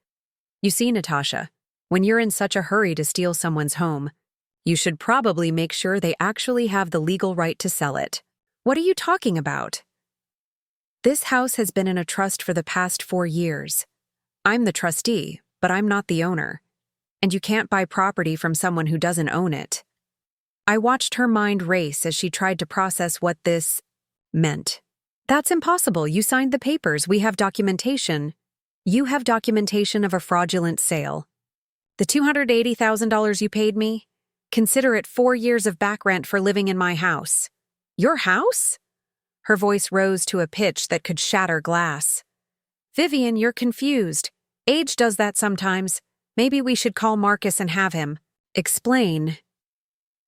Speaker 1: You see, Natasha, when you're in such a hurry to steal someone's home, you should probably make sure they actually have the legal right to sell it." "What are you talking about?" "This house has been in a trust for the past 4 years. I'm the trustee, but I'm not the owner. And you can't buy property from someone who doesn't own it." I watched her mind race as she tried to process what this meant. That's impossible. You signed the papers. We have documentation. You have documentation of a fraudulent sale. The $280,000 you paid me? Consider it 4 years of back rent for living in my house. Your house? Her voice rose to a pitch that could shatter glass. Vivian, you're confused. Age does that sometimes. Maybe we should call Marcus and have him explain.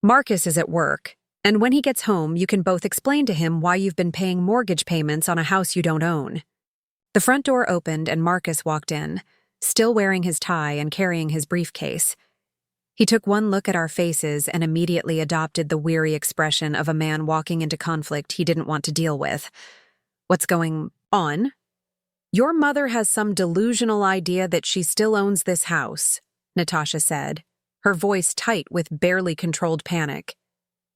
Speaker 1: Marcus is at work, and when he gets home, you can both explain to him why you've been paying mortgage payments on a house you don't own. The front door opened and Marcus walked in, still wearing his tie and carrying his briefcase. He took one look at our faces and immediately adopted the weary expression of a man walking into conflict he didn't want to deal with. What's going on? Your mother has some delusional idea that she still owns this house, Natasha said, her voice tight with barely controlled panic.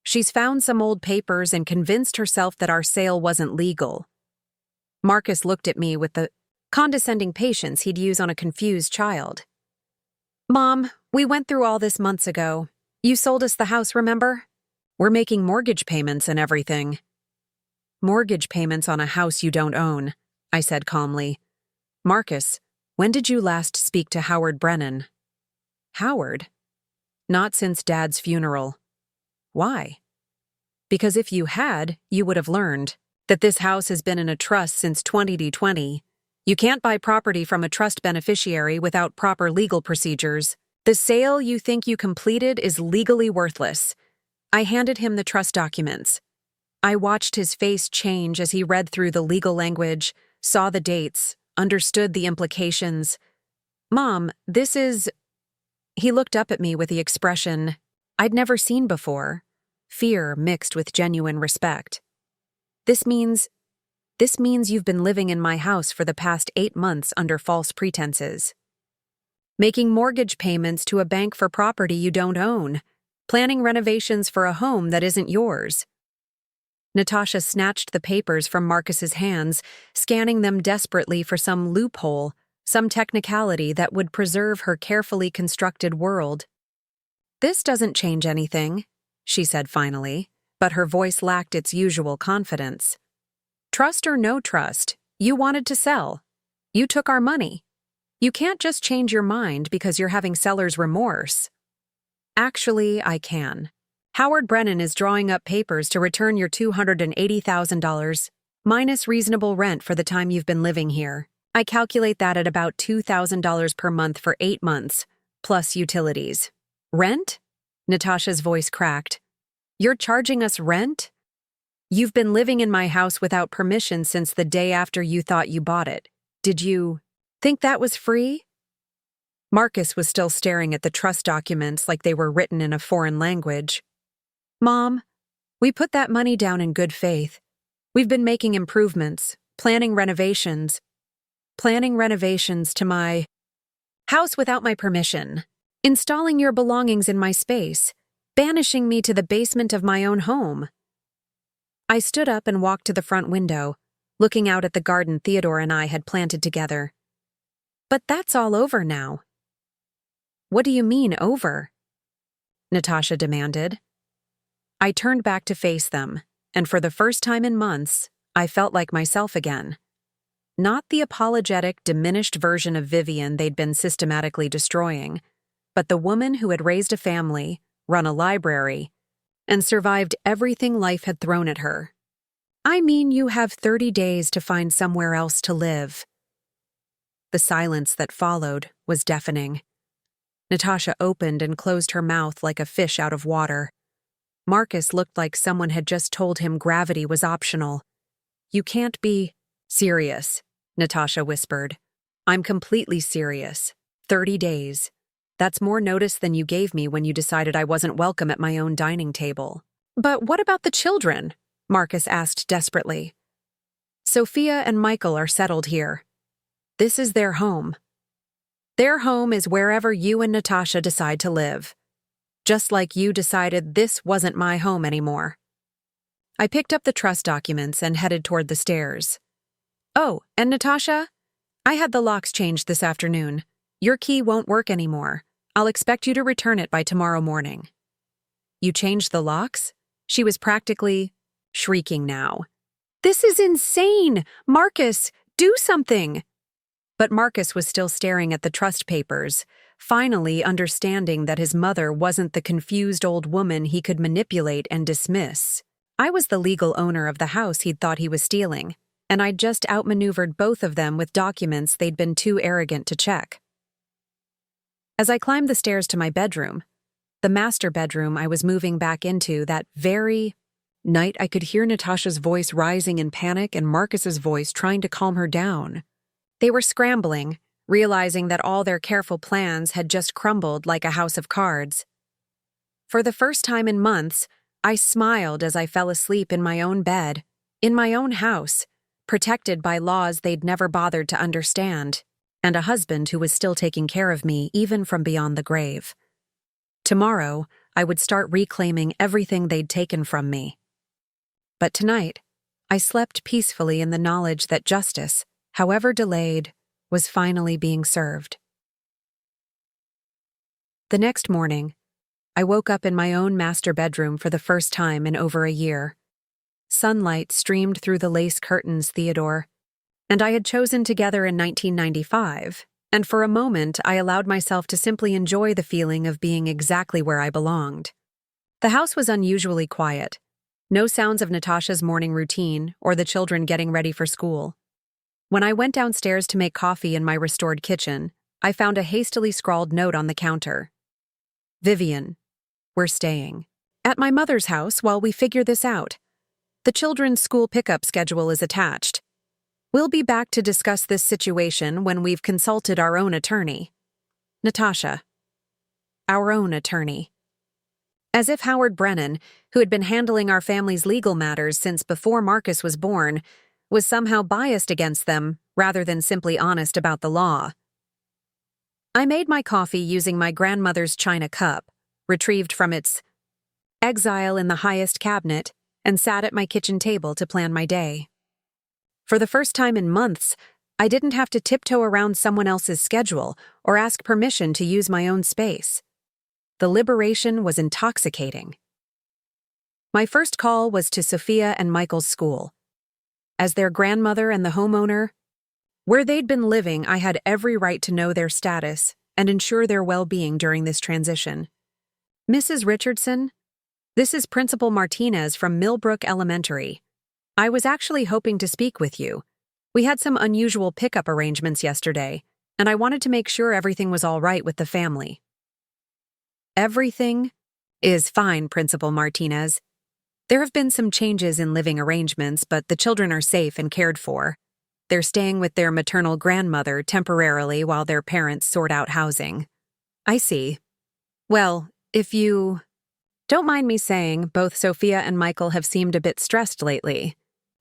Speaker 1: She's found some old papers and convinced herself that our sale wasn't legal. Marcus looked at me with the condescending patience he'd use on a confused child. Mom, we went through all this months ago. You sold us the house, remember? We're making mortgage payments and everything. Mortgage payments on a house you don't own, I said calmly. Marcus, when did you last speak to Howard Brennan? Howard? Not since Dad's funeral. Why? Because if you had, you would have learned that this house has been in a trust since 2020. You can't buy property from a trust beneficiary without proper legal procedures. The sale you think you completed is legally worthless. I handed him the trust documents. I watched his face change as he read through the legal language, saw the dates, understood the implications. Mom, this is... He looked up at me with the expression I'd never seen before, fear mixed with genuine respect. This means you've been living in my house for the past 8 months under false pretenses. Making mortgage payments to a bank for property you don't own. Planning renovations for a home that isn't yours. Natasha snatched the papers from Marcus's hands, scanning them desperately for some loophole, some technicality that would preserve her carefully constructed world. This doesn't change anything, she said finally, but her voice lacked its usual confidence. Trust or no trust, you wanted to sell. You took our money. You can't just change your mind because you're having seller's remorse. Actually, I can. Howard Brennan is drawing up papers to return your $280,000, minus reasonable rent for the time you've been living here. I calculate that at about $2,000 per month for 8 months, plus utilities. Rent? Natasha's voice cracked. You're charging us rent? You've been living in my house without permission since the day after you thought you bought it. Did you think that was free? Marcus was still staring at the trust documents like they were written in a foreign language. Mom, we put that money down in good faith. We've been making improvements, planning renovations to my house without my permission, installing your belongings in my space, banishing me to the basement of my own home. I stood up and walked to the front window, looking out at the garden Theodore and I had planted together. But that's all over now. What do you mean, over? Natasha demanded. I turned back to face them, and for the first time in months, I felt like myself again. Not the apologetic, diminished version of Vivian they'd been systematically destroying, but the woman who had raised a family, run a library, and survived everything life had thrown at her. I mean, you have 30 days to find somewhere else to live. The silence that followed was deafening. Natasha opened and closed her mouth like a fish out of water. Marcus looked like someone had just told him gravity was optional. You can't be serious, Natasha whispered. I'm completely serious. 30 days. That's more notice than you gave me when you decided I wasn't welcome at my own dining table. But what about the children? Marcus asked desperately. Sophia and Michael are settled here. This is their home. Their home is wherever you and Natasha decide to live. Just like you decided this wasn't my home anymore. I picked up the trust documents and headed toward the stairs. Oh, and Natasha? I had the locks changed this afternoon. Your key won't work anymore. I'll expect you to return it by tomorrow morning. You changed the locks? She was practically shrieking now. This is insane! Marcus, do something! But Marcus was still staring at the trust papers, finally understanding that his mother wasn't the confused old woman he could manipulate and dismiss. I was the legal owner of the house he'd thought he was stealing, and I'd just outmaneuvered both of them with documents they'd been too arrogant to check. As I climbed the stairs to my bedroom, the master bedroom I was moving back into that very night, I could hear Natasha's voice rising in panic and Marcus's voice trying to calm her down. They were scrambling, realizing that all their careful plans had just crumbled like a house of cards. For the first time in months, I smiled as I fell asleep in my own bed, in my own house, protected by laws they'd never bothered to understand, and a husband who was still taking care of me even from beyond the grave. Tomorrow, I would start reclaiming everything they'd taken from me. But tonight, I slept peacefully in the knowledge that justice, however delayed, was finally being served. The next morning, I woke up in my own master bedroom for the first time in over a year. Sunlight streamed through the lace curtains, Theodore, and I had chosen together in 1995, and for a moment I allowed myself to simply enjoy the feeling of being exactly where I belonged. The house was unusually quiet. No sounds of Natasha's morning routine or the children getting ready for school. When I went downstairs to make coffee in my restored kitchen, I found a hastily scrawled note on the counter. Vivian, we're staying at my mother's house while we figure this out. The children's school pickup schedule is attached. We'll be back to discuss this situation when we've consulted our own attorney. Natasha. Our own attorney. As if Howard Brennan, who had been handling our family's legal matters since before Marcus was born, was somehow biased against them rather than simply honest about the law. I made my coffee using my grandmother's china cup, retrieved from its exile in the highest cabinet, and sat at my kitchen table to plan my day. For the first time in months, I didn't have to tiptoe around someone else's schedule or ask permission to use my own space. The liberation was intoxicating. My first call was to Sophia and Michael's school. As their grandmother and the homeowner, where they'd been living, I had every right to know their status and ensure their well-being during this transition. Mrs. Richardson, this is Principal Martinez from Millbrook Elementary. I was actually hoping to speak with you. We had some unusual pickup arrangements yesterday, and I wanted to make sure everything was all right with the family. Everything is fine, Principal Martinez. There have been some changes in living arrangements, but the children are safe and cared for. They're staying with their maternal grandmother temporarily while their parents sort out housing. I see. Well, if you don't mind me saying, both Sophia and Michael have seemed a bit stressed lately.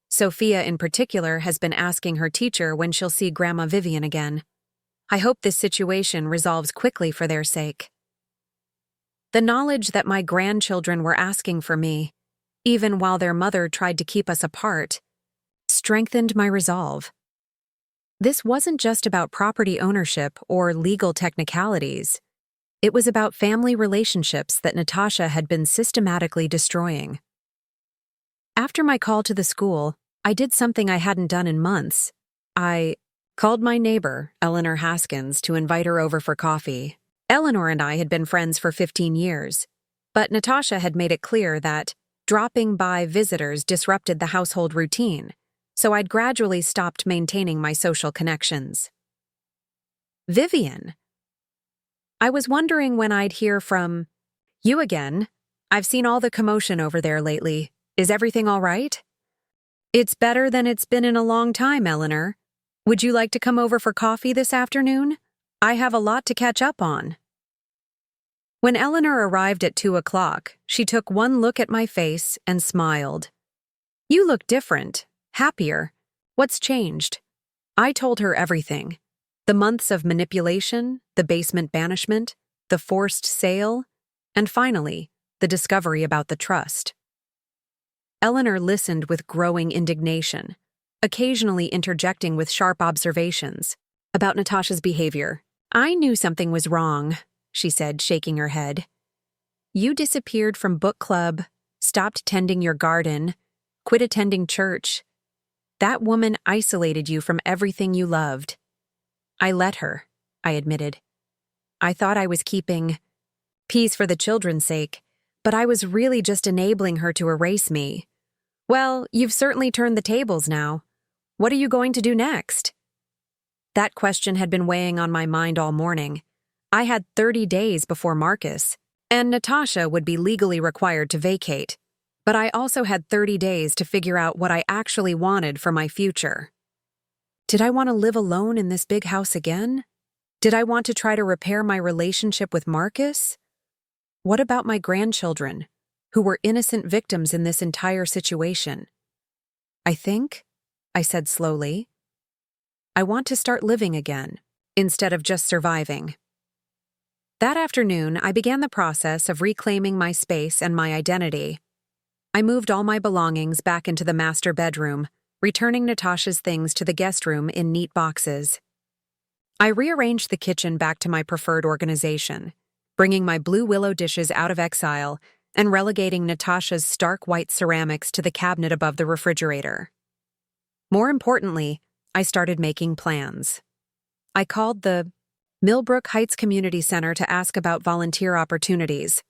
Speaker 1: Sophia, in particular, has been asking her teacher when she'll see Grandma Vivian again. I hope this situation resolves quickly for their sake. The knowledge that my grandchildren were asking for me, even while their mother tried to keep us apart, strengthened my resolve. This wasn't just about property ownership or legal technicalities. It was about family relationships that Natasha had been systematically destroying. After my call to the school, I did something I hadn't done in months. I called my neighbor, Eleanor Haskins, to invite her over for coffee. Eleanor and I had been friends for 15 years, but Natasha had made it clear that dropping by visitors disrupted the household routine, so I'd gradually stopped maintaining my social connections. Vivian. I was wondering when I'd hear from you again. I've seen all the commotion over there lately. Is everything all right? It's better than it's been in a long time, Eleanor. Would you like to come over for coffee this afternoon? I have a lot to catch up on. When Eleanor arrived at 2 o'clock, she took one look at my face and smiled. You look different, happier. What's changed? I told her everything. The months of manipulation, the basement banishment, the forced sale, and finally, the discovery about the trust. Eleanor listened with growing indignation, occasionally interjecting with sharp observations about Natasha's behavior. I knew something was wrong, she said, shaking her head. You disappeared from book club, stopped tending your garden, quit attending church. That woman isolated you from everything you loved. I let her, I admitted. I thought I was keeping peace for the children's sake, but I was really just enabling her to erase me. Well, you've certainly turned the tables now. What are you going to do next? That question had been weighing on my mind all morning. I had 30 days before Marcus, and Natasha would be legally required to vacate. But I also had 30 days to figure out what I actually wanted for my future. Did I want to live alone in this big house again? Did I want to try to repair my relationship with Marcus? What about my grandchildren, who were innocent victims in this entire situation? I said slowly, I want to start living again, instead of just surviving. That afternoon, I began the process of reclaiming my space and my identity. I moved all my belongings back into the master bedroom, returning Natasha's things to the guest room in neat boxes. I rearranged the kitchen back to my preferred organization, bringing my blue willow dishes out of exile and relegating Natasha's stark white ceramics to the cabinet above the refrigerator. More importantly, I started making plans. I called the Millbrook Heights Community Center to ask about volunteer opportunities.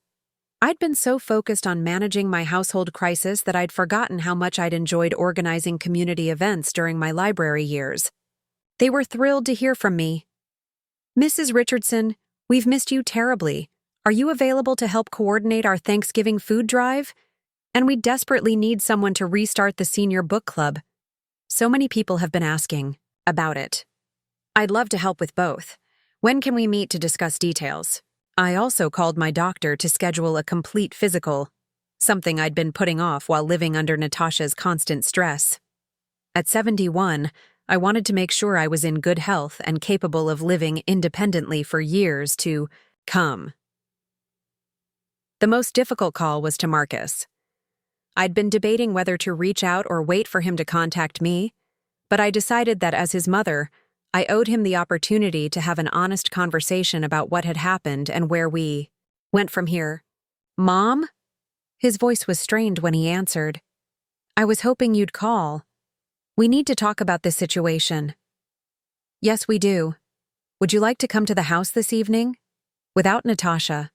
Speaker 1: I'd been so focused on managing my household crisis that I'd forgotten how much I'd enjoyed organizing community events during my library years. They were thrilled to hear from me. Mrs. Richardson, we've missed you terribly. Are you available to help coordinate our Thanksgiving food drive? And we desperately need someone to restart the senior book club. So many people have been asking about it. I'd love to help with both. When can we meet to discuss details? I also called my doctor to schedule a complete physical, something I'd been putting off while living under Natasha's constant stress. At 71, I wanted to make sure I was in good health and capable of living independently for years to come. The most difficult call was to Marcus. I'd been debating whether to reach out or wait for him to contact me, but I decided that as his mother, I owed him the opportunity to have an honest conversation about what had happened and where we went from here. Mom? His voice was strained when he answered. I was hoping you'd call. We need to talk about this situation. Yes, we do. Would you like to come to the house this evening? Without Natasha.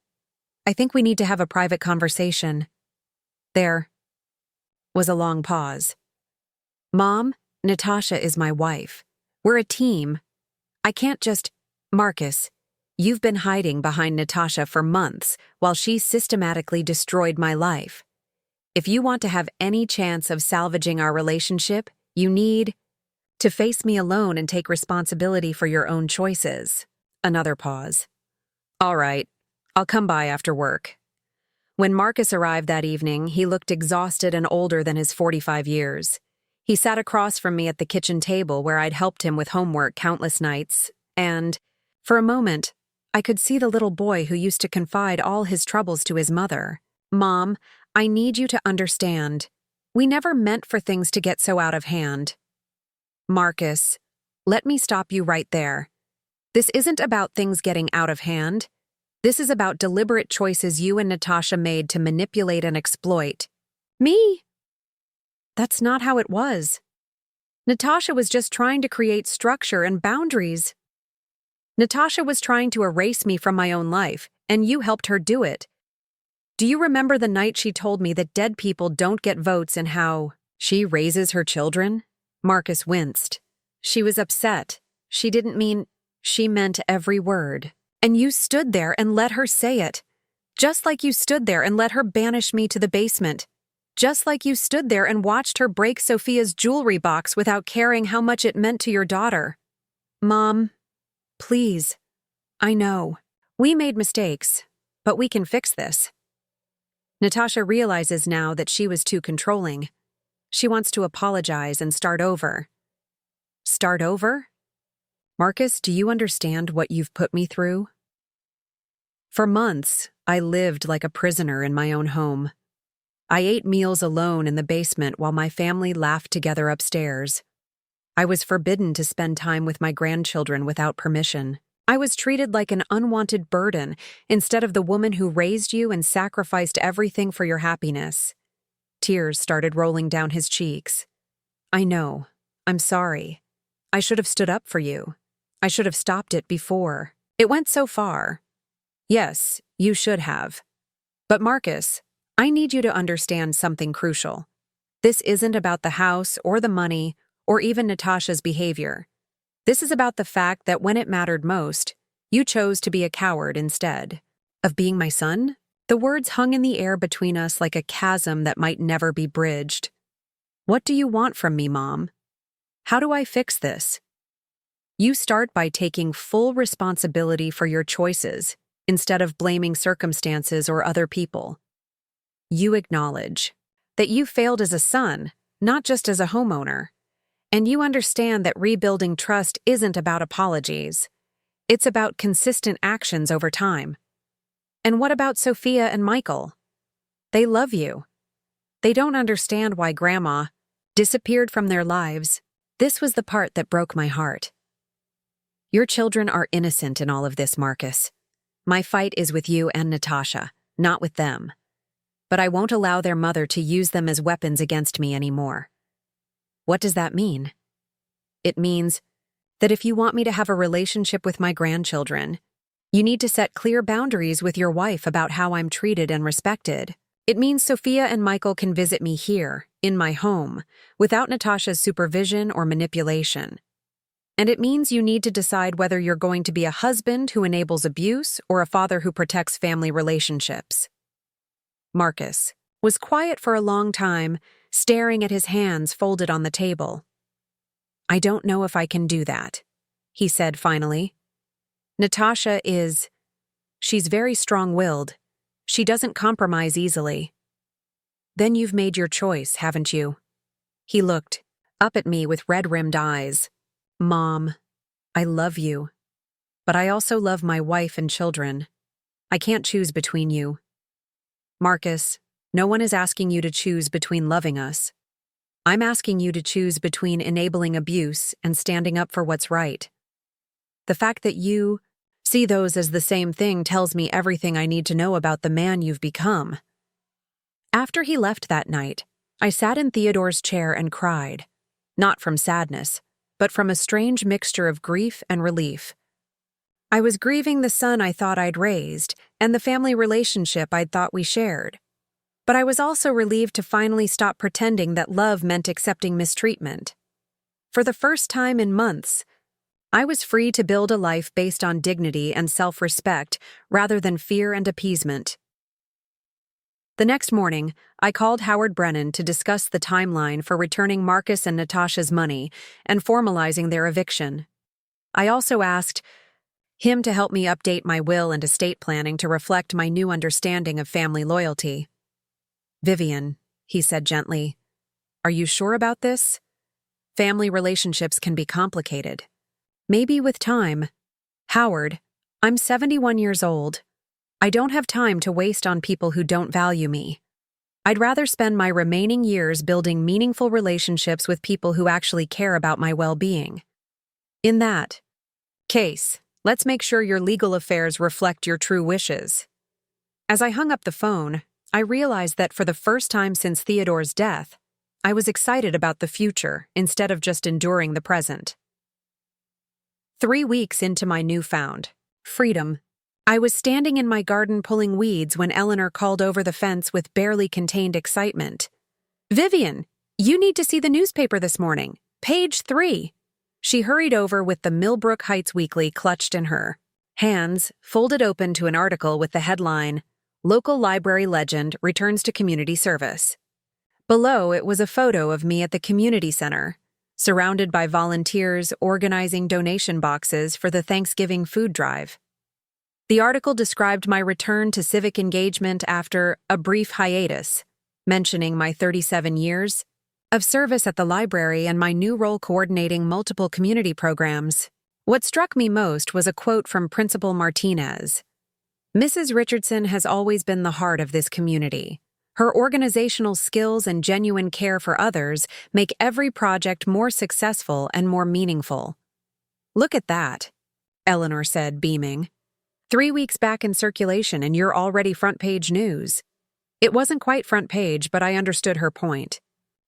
Speaker 1: I think we need to have a private conversation. There was a long pause. Mom, Natasha is my wife. We're a team. I can't just... Marcus, you've been hiding behind Natasha for months while she systematically destroyed my life. If you want to have any chance of salvaging our relationship, you need to face me alone and take responsibility for your own choices. Another pause. All right, I'll come by after work. When Marcus arrived that evening, he looked exhausted and older than his 45 years. He sat across from me at the kitchen table where I'd helped him with homework countless nights, and, for a moment, I could see the little boy who used to confide all his troubles to his mother. Mom, I need you to understand. We never meant for things to get so out of hand. Marcus, let me stop you right there. This isn't about things getting out of hand. This is about deliberate choices you and Natasha made to manipulate and exploit. Me? That's not how it was. Natasha was just trying to create structure and boundaries. Natasha was trying to erase me from my own life, and you helped her do it. Do you remember the night she told me that dead people don't get votes and how she raises her children? Marcus winced. She was upset. She didn't mean... She meant every word. And you stood there and let her say it. Just like you stood there and let her banish me to the basement. Just like you stood there and watched her break Sophia's jewelry box without caring how much it meant to your daughter. Mom, please. I know. We made mistakes, but we can fix this. Natasha realizes now that she was too controlling. She wants to apologize and start over. Start over? Marcus, do you understand what you've put me through? For months, I lived like a prisoner in my own home. I ate meals alone in the basement while my family laughed together upstairs. I was forbidden to spend time with my grandchildren without permission. I was treated like an unwanted burden instead of the woman who raised you and sacrificed everything for your happiness. Tears started rolling down his cheeks. I know. I'm sorry. I should have stood up for you. I should have stopped it before. It went so far. Yes, you should have. But Marcus, I need you to understand something crucial. This isn't about the house or the money or even Natasha's behavior. This is about the fact that when it mattered most, you chose to be a coward instead. Of being my son? The words hung in the air between us like a chasm that might never be bridged. What do you want from me, Mom? How do I fix this? You start by taking full responsibility for your choices instead of blaming circumstances or other people. You acknowledge that you failed as a son, not just as a homeowner. And you understand that rebuilding trust isn't about apologies. It's about consistent actions over time. And what about Sophia and Michael? They love you. They don't understand why Grandma disappeared from their lives. This was the part that broke my heart. Your children are innocent in all of this, Marcus. My fight is with you and Natasha, not with them. But I won't allow their mother to use them as weapons against me anymore. What does that mean? It means that if you want me to have a relationship with my grandchildren, you need to set clear boundaries with your wife about how I'm treated and respected. It means Sophia and Michael can visit me here, in my home, without Natasha's supervision or manipulation. And it means you need to decide whether you're going to be a husband who enables abuse or a father who protects family relationships. Marcus was quiet for a long time, staring at his hands folded on the table. I don't know if I can do that, he said finally. Natasha she's very strong-willed. She doesn't compromise easily. Then you've made your choice, haven't you? He looked up at me with red-rimmed eyes. Mom, I love you. But I also love my wife and children. I can't choose between you. Marcus, no one is asking you to choose between loving us. I'm asking you to choose between enabling abuse and standing up for what's right. The fact that you see those as the same thing tells me everything I need to know about the man you've become. After he left that night, I sat in Theodore's chair and cried, not from sadness, but from a strange mixture of grief and relief. I was grieving the son I thought I'd raised and the family relationship I'd thought we shared. But I was also relieved to finally stop pretending that love meant accepting mistreatment. For the first time in months, I was free to build a life based on dignity and self-respect rather than fear and appeasement. The next morning, I called Howard Brennan to discuss the timeline for returning Marcus and Natasha's money and formalizing their eviction. I also asked him to help me update my will and estate planning to reflect my new understanding of family loyalty. Vivian, he said gently, are you sure about this? Family relationships can be complicated. Maybe with time. Howard, I'm 71 years old. I don't have time to waste on people who don't value me. I'd rather spend my remaining years building meaningful relationships with people who actually care about my well-being. In that case, let's make sure your legal affairs reflect your true wishes. As I hung up the phone, I realized that for the first time since Theodore's death, I was excited about the future instead of just enduring the present. 3 weeks into my newfound freedom, I was standing in my garden pulling weeds when Eleanor called over the fence with barely contained excitement. Vivian, you need to see the newspaper this morning. Page 3. She hurried over with the Millbrook Heights Weekly clutched in her hands, folded open to an article with the headline, Local Library Legend Returns to Community Service. Below it was a photo of me at the community center, surrounded by volunteers organizing donation boxes for the Thanksgiving food drive. The article described my return to civic engagement after a brief hiatus, mentioning my 37 years of service at the library and my new role coordinating multiple community programs. What struck me most was a quote from Principal Martinez. Mrs. Richardson has always been the heart of this community. Her organizational skills and genuine care for others make every project more successful and more meaningful. Look at that. Eleanor said, beaming. 3 weeks back in circulation and you're already front-page news. It wasn't quite front page, but I understood her point.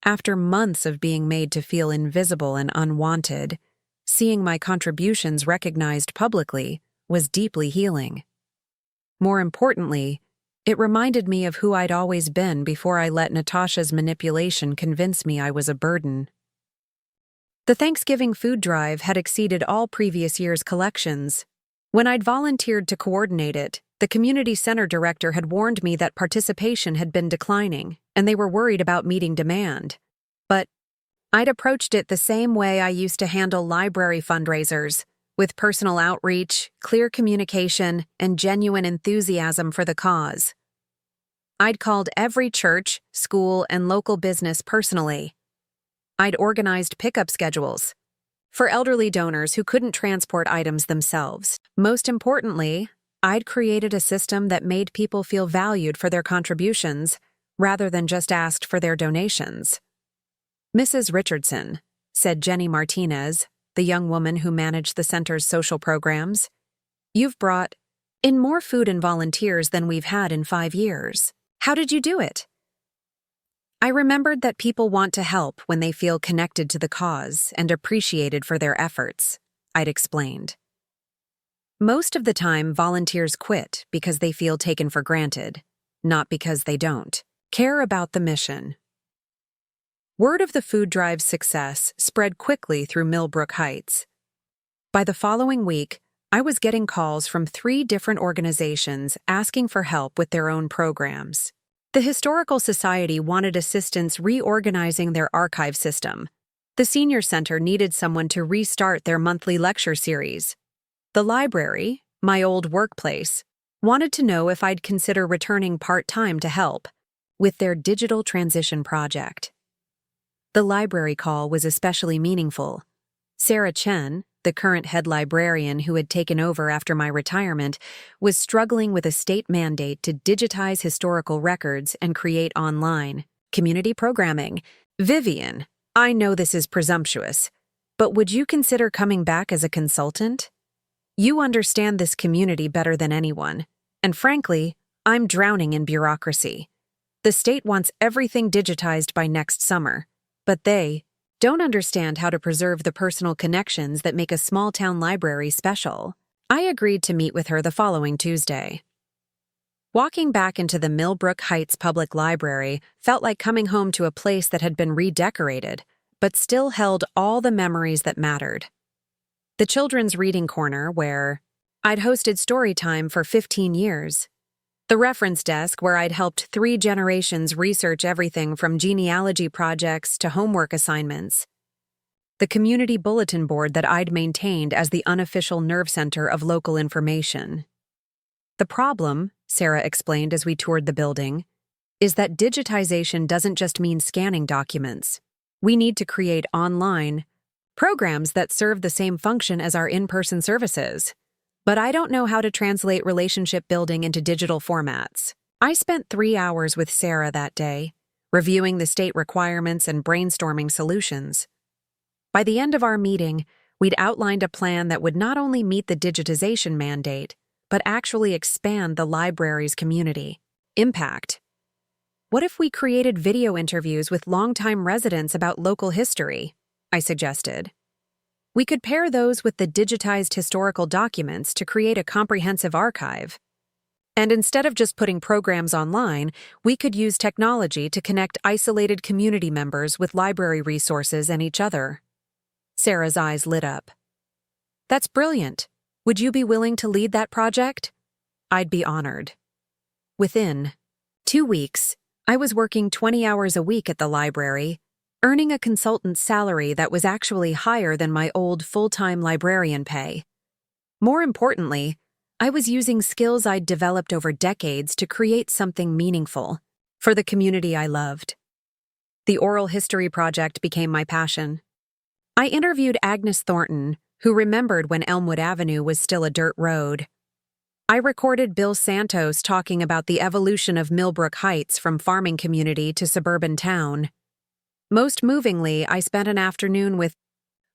Speaker 1: After months of being made to feel invisible and unwanted, seeing my contributions recognized publicly was deeply healing. More importantly, it reminded me of who I'd always been before I let Natasha's manipulation convince me I was a burden. The Thanksgiving food drive had exceeded all previous years' collections. When I'd volunteered to coordinate it, the community center director had warned me that participation had been declining, and they were worried about meeting demand. But I'd approached it the same way I used to handle library fundraisers, with personal outreach, clear communication, and genuine enthusiasm for the cause. I'd called every church, school, and local business personally. I'd organized pickup schedules for elderly donors who couldn't transport items themselves. Most importantly, I'd created a system that made people feel valued for their contributions rather than just asked for their donations. Mrs. Richardson, said Jenny Martinez, the young woman who managed the center's social programs, you've brought in more food and volunteers than we've had in 5 years. How did you do it? I remembered that people want to help when they feel connected to the cause and appreciated for their efforts, I'd explained. Most of the time, volunteers quit because they feel taken for granted, not because they don't care about the mission. Word of the food drive's success spread quickly through Millbrook Heights. By the following week, I was getting calls from 3 different organizations asking for help with their own programs. The Historical Society wanted assistance reorganizing their archive system. The Senior Center needed someone to restart their monthly lecture series. The library, my old workplace, wanted to know if I'd consider returning part-time to help with their digital transition project. The library call was especially meaningful. Sarah Chen, the current head librarian who had taken over after my retirement, was struggling with a state mandate to digitize historical records and create online community programming. Vivian, I know this is presumptuous, but would you consider coming back as a consultant? You understand this community better than anyone, and frankly, I'm drowning in bureaucracy. The state wants everything digitized by next summer, but they don't understand how to preserve the personal connections that make a small-town library special. I agreed to meet with her the following Tuesday. Walking back into the Millbrook Heights Public Library felt like coming home to a place that had been redecorated, but still held all the memories that mattered. The children's reading corner, where I'd hosted story time for 15 years. The reference desk, where I'd helped 3 generations research everything from genealogy projects to homework assignments. The community bulletin board that I'd maintained as the unofficial nerve center of local information. The problem, Sarah explained as we toured the building, is that digitization doesn't just mean scanning documents. We need to create online programs that serve the same function as our in-person services. But I don't know how to translate relationship building into digital formats. I spent 3 hours with Sarah that day, reviewing the state requirements and brainstorming solutions. By the end of our meeting, we'd outlined a plan that would not only meet the digitization mandate, but actually expand the library's community impact. What if we created video interviews with longtime residents about local history? I suggested. We could pair those with the digitized historical documents to create a comprehensive archive. And instead of just putting programs online, we could use technology to connect isolated community members with library resources and each other. Sarah's eyes lit up. That's brilliant. Would you be willing to lead that project? I'd be honored. Within 2 weeks, I was working 20 hours a week at the library, earning a consultant's salary that was actually higher than my old full-time librarian pay. More importantly, I was using skills I'd developed over decades to create something meaningful for the community I loved. The oral history project became my passion. I interviewed Agnes Thornton, who remembered when Elmwood Avenue was still a dirt road. I recorded Bill Santos talking about the evolution of Millbrook Heights from farming community to suburban town. Most movingly, I spent an afternoon with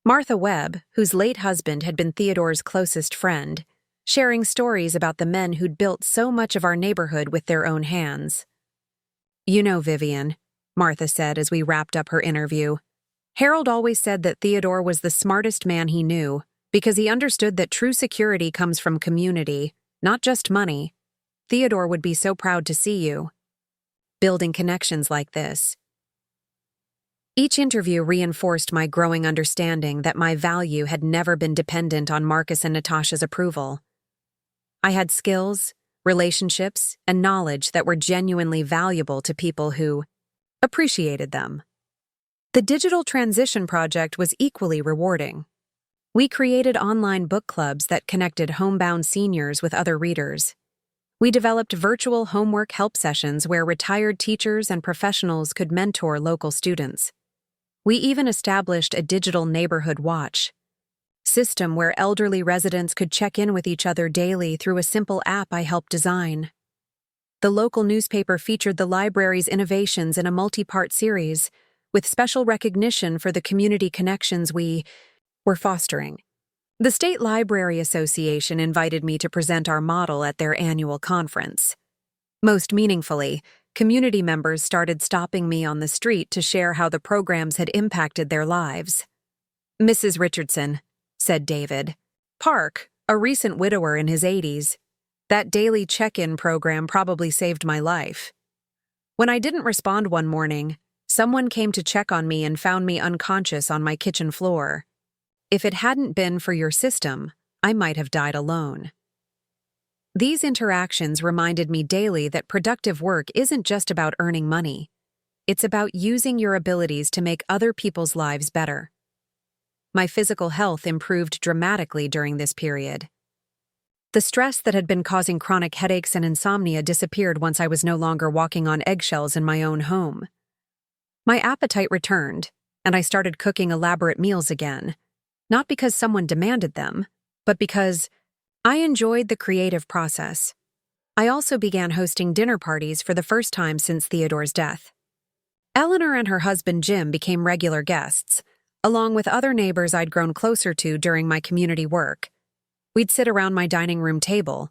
Speaker 1: Martha Webb, whose late husband had been Theodore's closest friend, sharing stories about the men who'd built so much of our neighborhood with their own hands. "You know, Vivian," Martha said as we wrapped up her interview, "Harold always said that Theodore was the smartest man he knew because he understood that true security comes from community, not just money. Theodore would be so proud to see you." Building connections like this. Each interview reinforced my growing understanding that my value had never been dependent on Marcus and Natasha's approval. I had skills, relationships, and knowledge that were genuinely valuable to people who appreciated them. The digital transition project was equally rewarding. We created online book clubs that connected homebound seniors with other readers. We developed virtual homework help sessions where retired teachers and professionals could mentor local students. We even established a digital neighborhood watch system where elderly residents could check in with each other daily through a simple app I helped design. The local newspaper featured the library's innovations in a multi-part series, with special recognition for the community connections we were fostering. The State Library Association invited me to present our model at their annual conference. Most meaningfully, community members started stopping me on the street to share how the programs had impacted their lives. "Mrs. Richardson," said David Park, a recent widower in his 80s, "that daily check-in program probably saved my life. When I didn't respond one morning, someone came to check on me and found me unconscious on my kitchen floor. If it hadn't been for your system, I might have died alone." These interactions reminded me daily that productive work isn't just about earning money. It's about using your abilities to make other people's lives better. My physical health improved dramatically during this period. The stress that had been causing chronic headaches and insomnia disappeared once I was no longer walking on eggshells in my own home. My appetite returned, and I started cooking elaborate meals again, not because someone demanded them, but because I enjoyed the creative process. I also began hosting dinner parties for the first time since Theodore's death. Eleanor and her husband Jim became regular guests, along with other neighbors I'd grown closer to during my community work. We'd sit around my dining room table,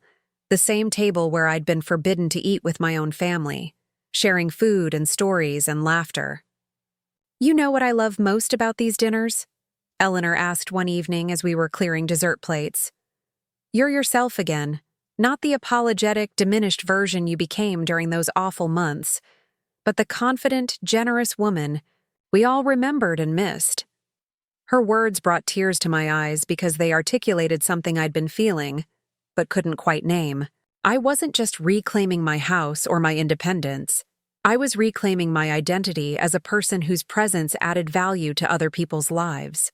Speaker 1: the same table where I'd been forbidden to eat with my own family, sharing food and stories and laughter. "You know what I love most about these dinners?" Eleanor asked one evening as we were clearing dessert plates. "You're yourself again, not the apologetic, diminished version you became during those awful months, but the confident, generous woman we all remembered and missed." Her words brought tears to my eyes because they articulated something I'd been feeling, but couldn't quite name. I wasn't just reclaiming my house or my independence. I was reclaiming my identity as a person whose presence added value to other people's lives.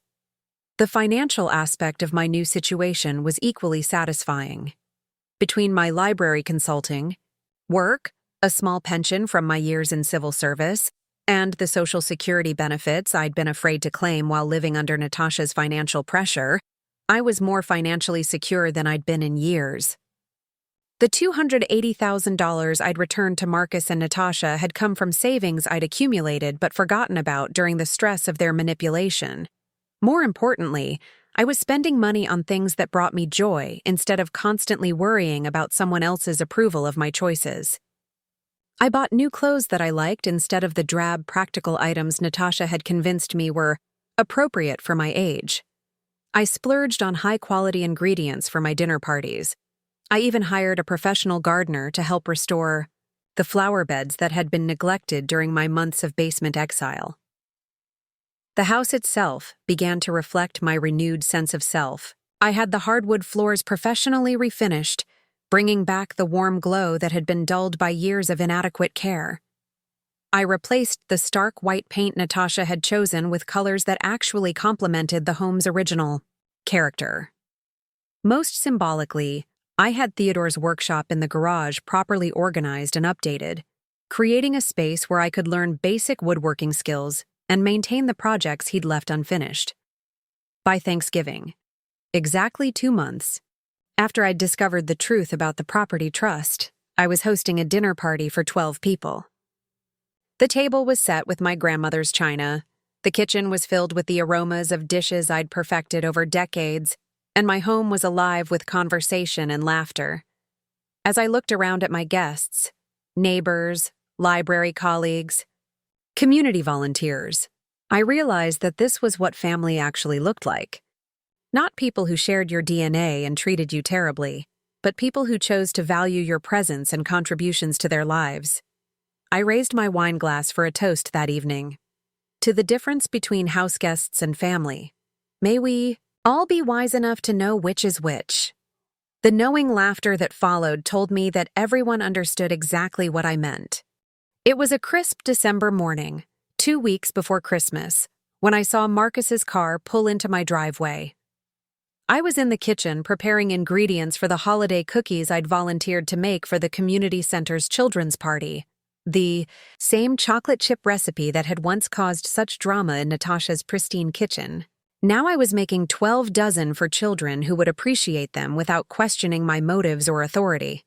Speaker 1: The financial aspect of my new situation was equally satisfying. Between my library consulting, work, a small pension from my years in civil service, and the Social Security benefits I'd been afraid to claim while living under Natasha's financial pressure, I was more financially secure than I'd been in years. The $280,000 I'd returned to Marcus and Natasha had come from savings I'd accumulated but forgotten about during the stress of their manipulation. More importantly, I was spending money on things that brought me joy instead of constantly worrying about someone else's approval of my choices. I bought new clothes that I liked instead of the drab, practical items Natasha had convinced me were appropriate for my age. I splurged on high-quality ingredients for my dinner parties. I even hired a professional gardener to help restore the flower beds that had been neglected during my months of basement exile. The house itself began to reflect my renewed sense of self. I had the hardwood floors professionally refinished, bringing back the warm glow that had been dulled by years of inadequate care. I replaced the stark white paint Natasha had chosen with colors that actually complemented the home's original character. Most symbolically, I had Theodore's workshop in the garage properly organized and updated, creating a space where I could learn basic woodworking skills and maintain the projects he'd left unfinished. By Thanksgiving, exactly 2 months after I'd discovered the truth about the property trust, I was hosting a dinner party for 12 people. The table was set with my grandmother's china, The kitchen was filled with the aromas of dishes I'd perfected over decades, and my home was alive with conversation and laughter. As I looked around at my guests, neighbors, library colleagues, community volunteers, I realized that this was what family actually looked like. Not people who shared your DNA and treated you terribly, but people who chose to value your presence and contributions to their lives. I raised my wine glass for a toast that evening. To the difference between houseguests and family. May we all be wise enough to know which is which. The knowing laughter that followed told me that everyone understood exactly what I meant. It was a crisp December morning, 2 weeks before Christmas, when I saw Marcus's car pull into my driveway. I was in the kitchen preparing ingredients for the holiday cookies I'd volunteered to make for the community center's children's party. The same chocolate chip recipe that had once caused such drama in Natasha's pristine kitchen. Now I was making 12 dozen for children who would appreciate them without questioning my motives or authority.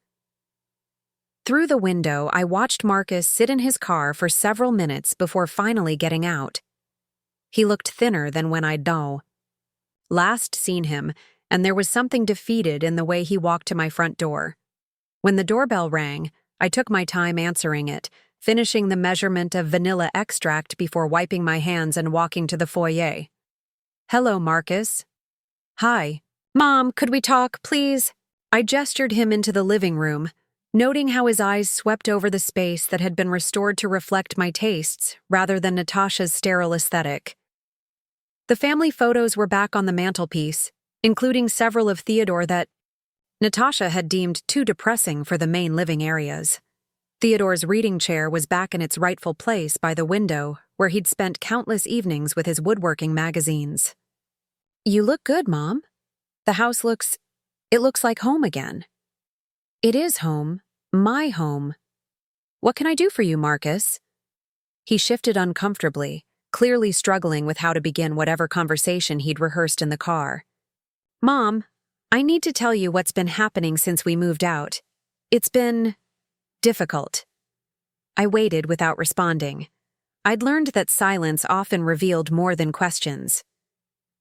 Speaker 1: Through the window, I watched Marcus sit in his car for several minutes before finally getting out. He looked thinner than when I'd last seen him, and there was something defeated in the way he walked to my front door. When the doorbell rang, I took my time answering it, finishing the measurement of vanilla extract before wiping my hands and walking to the foyer. "Hello, Marcus." "Hi." "Mom, could we talk, please?" I gestured him into the living room, noting how his eyes swept over the space that had been restored to reflect my tastes rather than Natasha's sterile aesthetic. The family photos were back on the mantelpiece, including several of Theodore that Natasha had deemed too depressing for the main living areas. Theodore's reading chair was back in its rightful place by the window, where he'd spent countless evenings with his woodworking magazines. "You look good, Mom. The house looks like home again." "It is home. My home. What can I do for you, Marcus?" He shifted uncomfortably, clearly struggling with how to begin whatever conversation he'd rehearsed in the car. "Mom, I need to tell you what's been happening since we moved out. It's been difficult." I waited without responding. I'd learned that silence often revealed more than questions.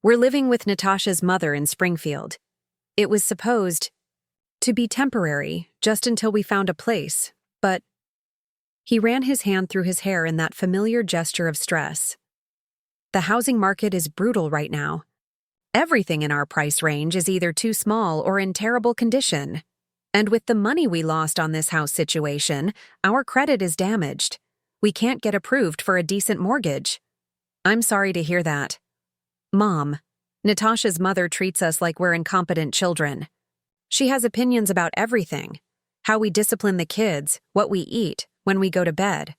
Speaker 1: We're living with Natasha's mother in Springfield. It was supposed to be temporary, just until we found a place, but he ran his hand through his hair in that familiar gesture of stress. "The housing market is brutal right now. Everything in our price range is either too small or in terrible condition. And with the money we lost on this house situation, our credit is damaged. We can't get approved for a decent mortgage." "I'm sorry to hear that." "Mom, Natasha's mother treats us like we're incompetent children. She has opinions about everything. How we discipline the kids, what we eat, when we go to bed.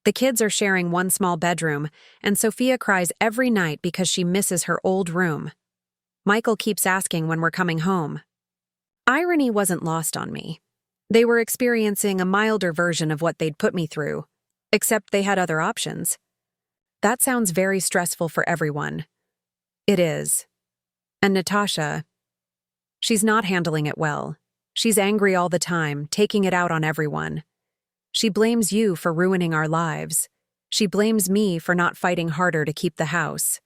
Speaker 1: The kids are sharing one small bedroom, and Sophia cries every night because she misses her old room. Michael keeps asking when we're coming home." Irony wasn't lost on me. They were experiencing a milder version of what they'd put me through, except they had other options. That sounds very stressful for everyone. It is. And Natasha, she's not handling it well. She's angry all the time, taking it out on everyone. She blames you for ruining our lives. She blames me for not fighting harder to keep the house.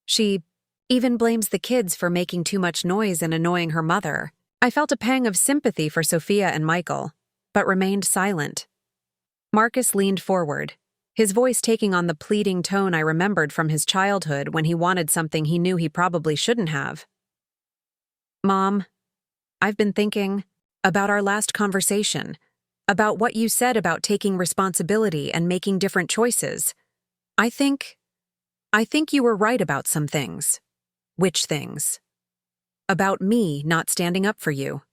Speaker 1: She even blames the kids for making too much noise and annoying her mother. I felt a pang of sympathy for Sophia and Michael, but remained silent. Marcus leaned forward, his voice taking on the pleading tone I remembered from his childhood when he wanted something he knew he probably shouldn't have. "Mom, I've been thinking about our last conversation, about what you said about taking responsibility and making different choices. I think you were right about some things." "Which things?" "About me not standing up for you.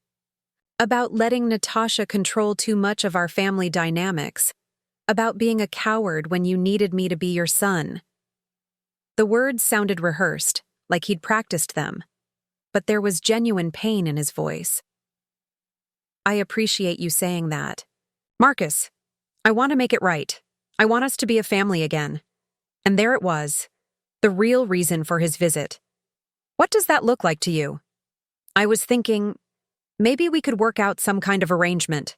Speaker 1: About letting Natasha control too much of our family dynamics. About being a coward when you needed me to be your son." The words sounded rehearsed, like he'd practiced them, but there was genuine pain in his voice. "I appreciate you saying that. Marcus, I want to make it right. I want us to be a family again." And there it was, the real reason for his visit. "What does that look like to you?" I was thinking, maybe we could work out some kind of arrangement.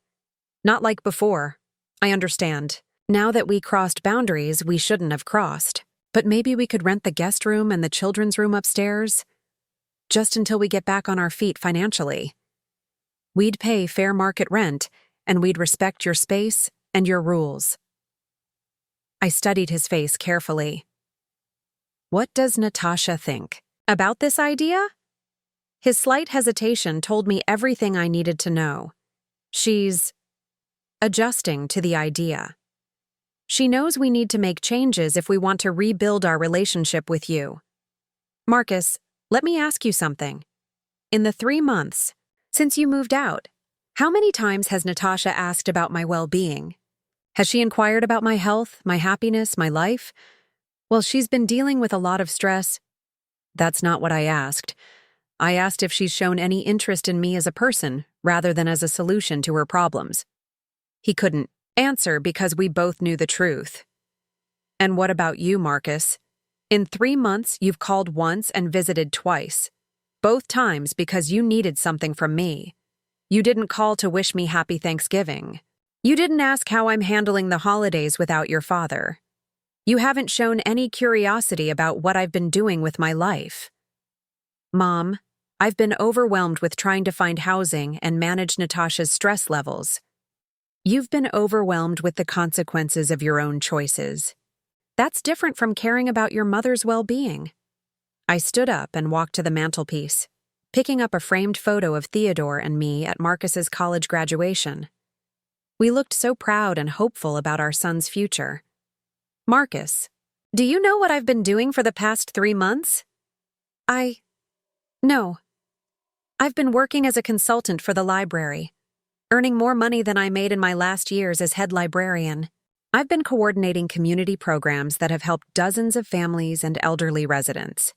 Speaker 1: Not like before. I understand. Now that we crossed boundaries we shouldn't have crossed. But maybe we could rent the guest room and the children's room upstairs, just until we get back on our feet financially. We'd pay fair market rent, and we'd respect your space and your rules. I studied his face carefully. What does Natasha think about this idea? His slight hesitation told me everything I needed to know. She's adjusting to the idea. She knows we need to make changes if we want to rebuild our relationship with you. Marcus, let me ask you something. In the 3 months since you moved out, how many times has Natasha asked about my well-being? Has she inquired about my health, my happiness, my life? Well, she's been dealing with a lot of stress. That's not what I asked. I asked if she's shown any interest in me as a person, rather than as a solution to her problems. He couldn't answer because we both knew the truth. And what about you, Marcus? In 3 months, you've called once and visited twice. Both times because you needed something from me. You didn't call to wish me happy Thanksgiving. You didn't ask how I'm handling the holidays without your father. You haven't shown any curiosity about what I've been doing with my life. Mom, I've been overwhelmed with trying to find housing and manage Natasha's stress levels. You've been overwhelmed with the consequences of your own choices. That's different from caring about your mother's well-being. I stood up and walked to the mantelpiece, picking up a framed photo of Theodore and me at Marcus's college graduation. We looked so proud and hopeful about our son's future. Marcus, do you know what I've been doing for the past 3 months? No. I've been working as a consultant for the library, earning more money than I made in my last years as head librarian. I've been coordinating community programs that have helped dozens of families and elderly residents.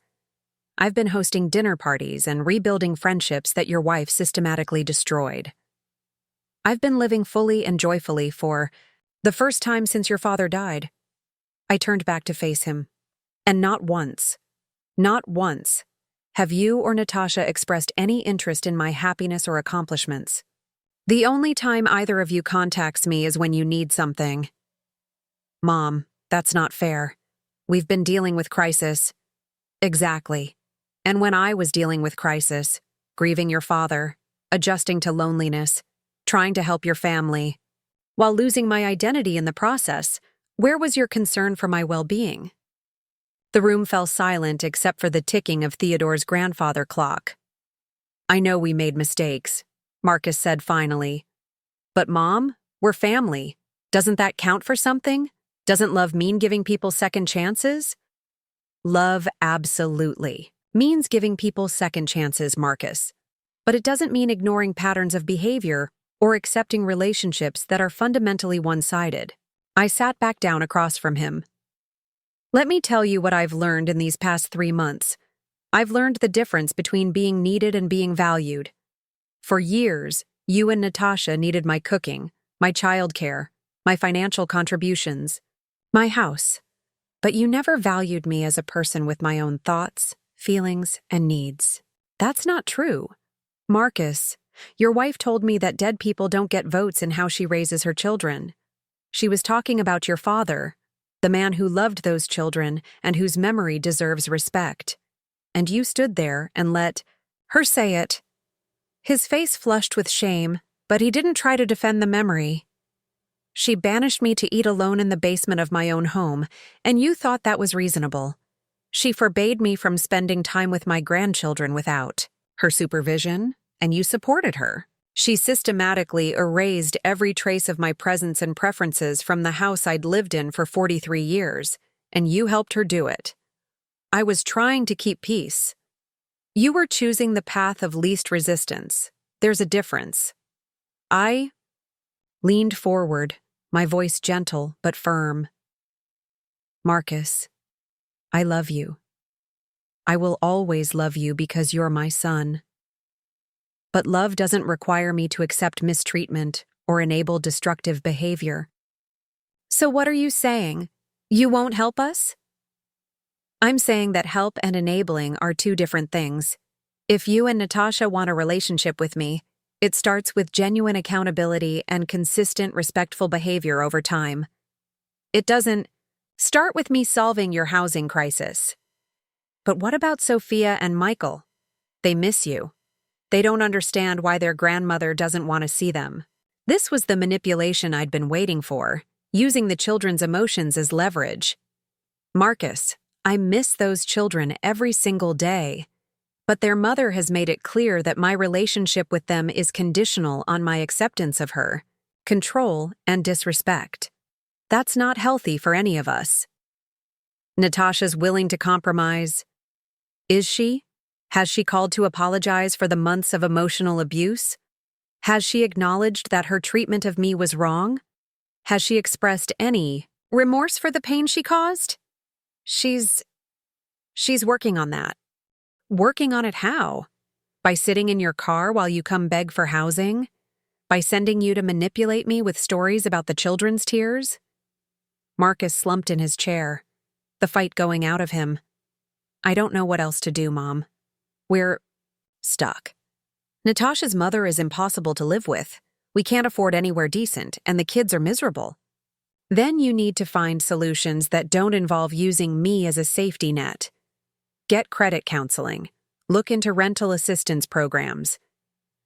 Speaker 1: I've been hosting dinner parties and rebuilding friendships that your wife systematically destroyed. I've been living fully and joyfully for the first time since your father died. I turned back to face him. And not once, have you or Natasha expressed any interest in my happiness or accomplishments. The only time either of you contacts me is when you need something. Mom, that's not fair. We've been dealing with crisis. Exactly. And when I was dealing with crisis, grieving your father, adjusting to loneliness, trying to help your family, while losing my identity in the process, where was your concern for my well-being? The room fell silent except for the ticking of Theodore's grandfather clock. I know we made mistakes, Marcus said finally. But Mom, we're family. Doesn't that count for something? Doesn't love mean giving people second chances? Love absolutely means giving people second chances, Marcus. But it doesn't mean ignoring patterns of behavior or accepting relationships that are fundamentally one-sided. I sat back down across from him. Let me tell you what I've learned in these past 3 months. I've learned the difference between being needed and being valued. For years, you and Natasha needed my cooking, my childcare, my financial contributions, my house. But you never valued me as a person with my own thoughts, feelings, and needs. That's not true. Marcus, your wife told me that dead people don't get votes in how she raises her children. She was talking about your father, the man who loved those children and whose memory deserves respect. And you stood there and let her say it. His face flushed with shame, but he didn't try to defend the memory. She banished me to eat alone in the basement of my own home, and you thought that was reasonable. She forbade me from spending time with my grandchildren without her supervision, and you supported her. She systematically erased every trace of my presence and preferences from the house I'd lived in for 43 years, and you helped her do it. I was trying to keep peace. You were choosing the path of least resistance. There's a difference. I leaned forward, my voice gentle but firm. Marcus, I love you. I will always love you because you're my son. But love doesn't require me to accept mistreatment or enable destructive behavior. So what are you saying? You won't help us? I'm saying that help and enabling are two different things. If you and Natasha want a relationship with me, it starts with genuine accountability and consistent, respectful behavior over time. It doesn't Start with me solving your housing crisis. But what about Sophia and Michael? They miss you. They don't understand why their grandmother doesn't want to see them. This was the manipulation I'd been waiting for, using the children's emotions as leverage. Marcus, I miss those children every single day. But their mother has made it clear that my relationship with them is conditional on my acceptance of her, control, and disrespect. That's not healthy for any of us. Natasha's willing to compromise. Is she? Has she called to apologize for the months of emotional abuse? Has she acknowledged that her treatment of me was wrong? Has she expressed any remorse for the pain she caused? She's working on that. Working on it how? By sitting in your car while you come beg for housing? By sending you to manipulate me with stories about the children's tears? Marcus slumped in his chair, the fight going out of him. I don't know what else to do, Mom. We're stuck. Natasha's mother is impossible to live with. We can't afford anywhere decent, and the kids are miserable. Then you need to find solutions that don't involve using me as a safety net. Get credit counseling. Look into rental assistance programs.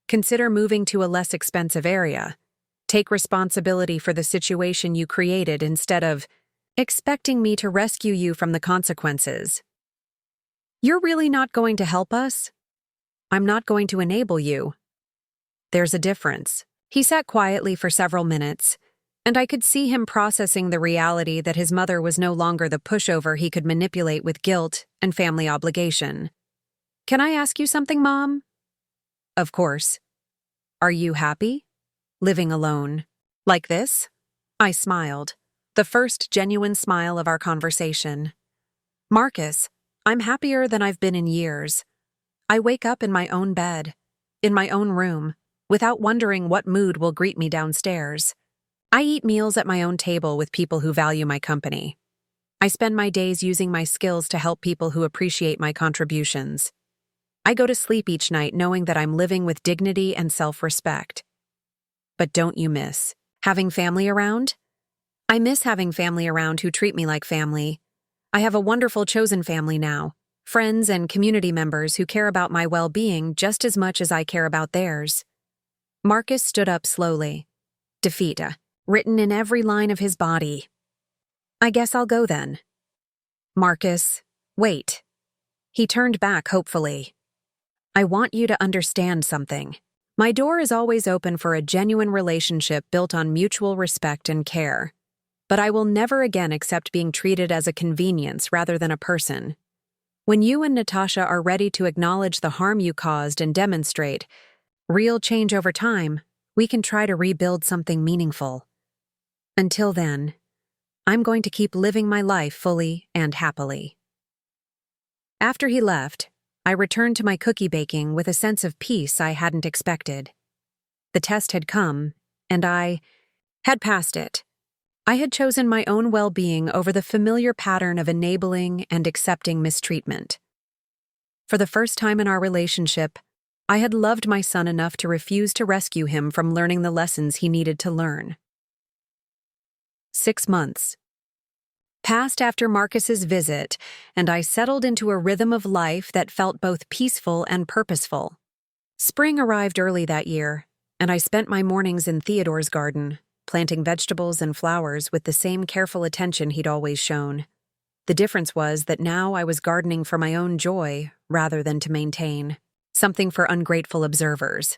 Speaker 1: Consider moving to a less expensive area. Take responsibility for the situation you created instead of expecting me to rescue you from the consequences. You're really not going to help us? I'm not going to enable you. There's a difference. He sat quietly for several minutes, and I could see him processing the reality that his mother was no longer the pushover he could manipulate with guilt and family obligation. Can I ask you something, Mom? Of course. Are you happy? Living alone. Like this? I smiled, the first genuine smile of our conversation. Marcus, I'm happier than I've been in years. I wake up in my own bed, in my own room, without wondering what mood will greet me downstairs. I eat meals at my own table with people who value my company. I spend my days using my skills to help people who appreciate my contributions. I go to sleep each night knowing that I'm living with dignity and self-respect. But don't you miss having family around? I miss having family around who treat me like family. I have a wonderful chosen family now, friends and community members who care about my well-being just as much as I care about theirs. Marcus stood up slowly, defeat written in every line of his body. I guess I'll go then. Marcus, wait. He turned back hopefully. I want you to understand something. My door is always open for a genuine relationship built on mutual respect and care. But I will never again accept being treated as a convenience rather than a person. When you and Natasha are ready to acknowledge the harm you caused and demonstrate real change over time, we can try to rebuild something meaningful. Until then, I'm going to keep living my life fully and happily. After he left, I returned to my cookie baking with a sense of peace I hadn't expected. The test had come, and I had passed it. I had chosen my own well-being over the familiar pattern of enabling and accepting mistreatment. For the first time in our relationship, I had loved my son enough to refuse to rescue him from learning the lessons he needed to learn. 6 months passed after Marcus's visit, and I settled into a rhythm of life that felt both peaceful and purposeful. Spring arrived early that year, and I spent my mornings in Theodore's garden, planting vegetables and flowers with the same careful attention he'd always shown. The difference was that now I was gardening for my own joy rather than to maintain, something for ungrateful observers.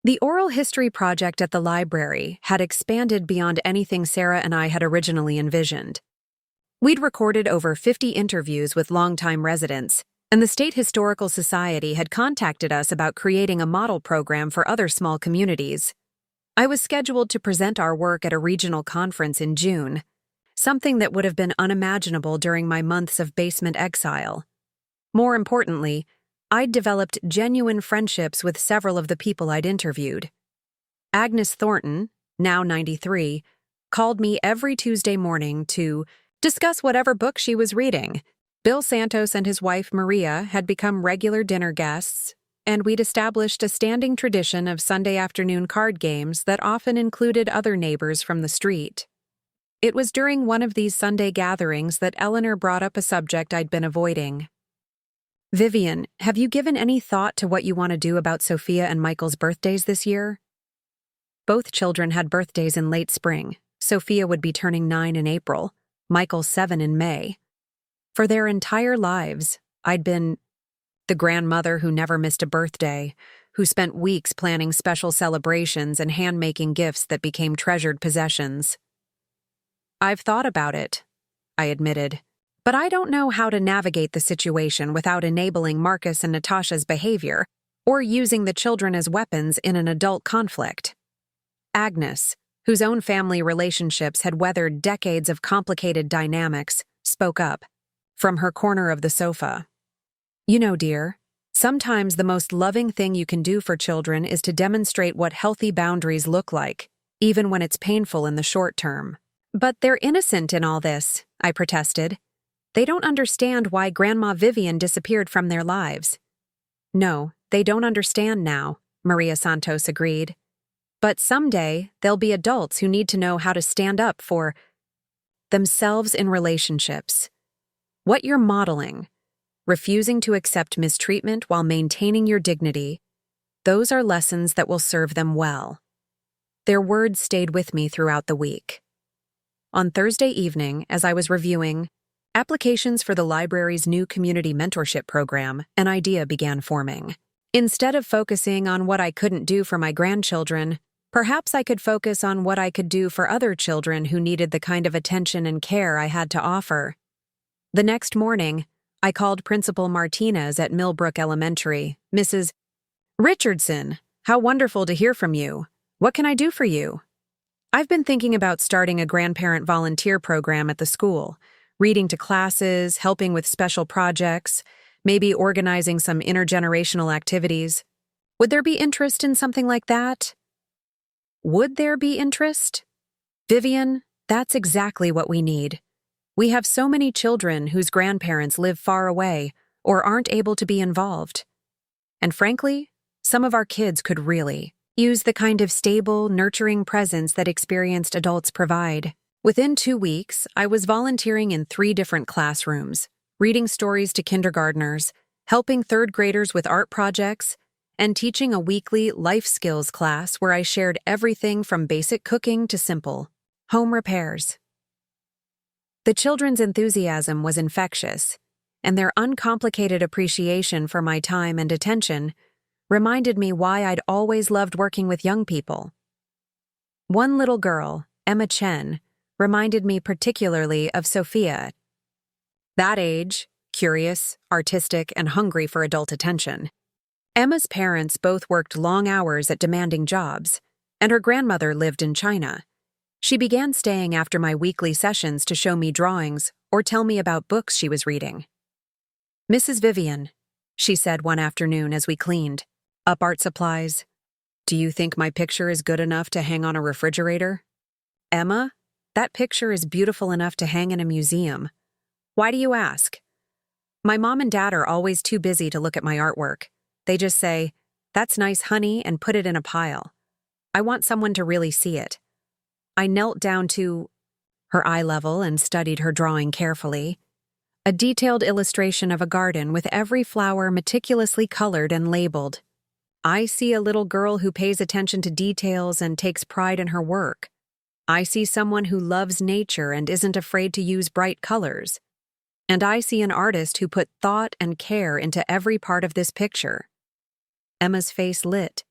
Speaker 1: The oral history project at the library had expanded beyond anything Sarah and I had originally envisioned. We'd recorded over 50 interviews with longtime residents, and the State Historical Society had contacted us about creating a model program for other small communities. I was scheduled to present our work at a regional conference in June, something that would have been unimaginable during my months of basement exile. More importantly, I'd developed genuine friendships with several of the people I'd interviewed. Agnes Thornton, now 93, called me every Tuesday morning to discuss whatever book she was reading. Bill Santos and his wife Maria had become regular dinner guests, and we'd established a standing tradition of Sunday afternoon card games that often included other neighbors from the street. It was during one of these Sunday gatherings that Eleanor brought up a subject I'd been avoiding. "Vivian, have you given any thought to what you want to do about Sophia and Michael's birthdays this year?" Both children had birthdays in late spring. Sophia would be turning 9 in April, Michael 7 in May. For their entire lives, I'd been the grandmother who never missed a birthday, who spent weeks planning special celebrations and hand-making gifts that became treasured possessions. "I've thought about it," I admitted, "but I don't know how to navigate the situation without enabling Marcus and Natasha's behavior or using the children as weapons in an adult conflict." Agnes, whose own family relationships had weathered decades of complicated dynamics, spoke up from her corner of the sofa. "You know, dear, sometimes the most loving thing you can do for children is to demonstrate what healthy boundaries look like, even when it's painful in the short term." "But they're innocent in all this," I protested. "They don't understand why Grandma Vivian disappeared from their lives." "No, they don't understand now," Maria Santos agreed. "But someday, they'll be adults who need to know how to stand up for themselves in relationships. What you're modeling, refusing to accept mistreatment while maintaining your dignity, those are lessons that will serve them well." Their words stayed with me throughout the week. On Thursday evening, as I was reviewing applications for the library's new community mentorship program, an idea began forming. Instead of focusing on what I couldn't do for my grandchildren, perhaps I could focus on what I could do for other children who needed the kind of attention and care I had to offer. The next morning, I called Principal Martinez at Millbrook Elementary. "Mrs. Richardson, how wonderful to hear from you. What can I do for you?" "I've been thinking about starting a grandparent volunteer program at the school, reading to classes, helping with special projects, maybe organizing some intergenerational activities. Would there be interest in something like that?" Would there be interest? Vivian, that's exactly what we need. We have so many children whose grandparents live far away or aren't able to be involved. And frankly, some of our kids could really use the kind of stable, nurturing presence that experienced adults provide. Within 2 weeks, I was volunteering in 3 different classrooms, reading stories to kindergartners, helping third graders with art projects, and teaching a weekly life skills class where I shared everything from basic cooking to simple home repairs. The children's enthusiasm was infectious, and their uncomplicated appreciation for my time and attention reminded me why I'd always loved working with young people. One little girl, Emma Chen, reminded me particularly of Sophia. That age, curious, artistic, and hungry for adult attention. Emma's parents both worked long hours at demanding jobs, and her grandmother lived in China. She began staying after my weekly sessions to show me drawings or tell me about books she was reading. "Mrs. Vivian," she said one afternoon as we cleaned up art supplies, "do you think my picture is good enough to hang on a refrigerator?" "Emma, that picture is beautiful enough to hang in a museum. Why do you ask?" "My mom and dad are always too busy to look at my artwork. They just say, 'That's nice, honey,' and put it in a pile. I want someone to really see it." I knelt down to her eye level and studied her drawing carefully. A detailed illustration of a garden with every flower meticulously colored and labeled. I see a little girl who pays attention to details and takes pride in her work. I see someone who loves nature and isn't afraid to use bright colors. And I see an artist who put thought and care into every part of this picture. Emma's face lit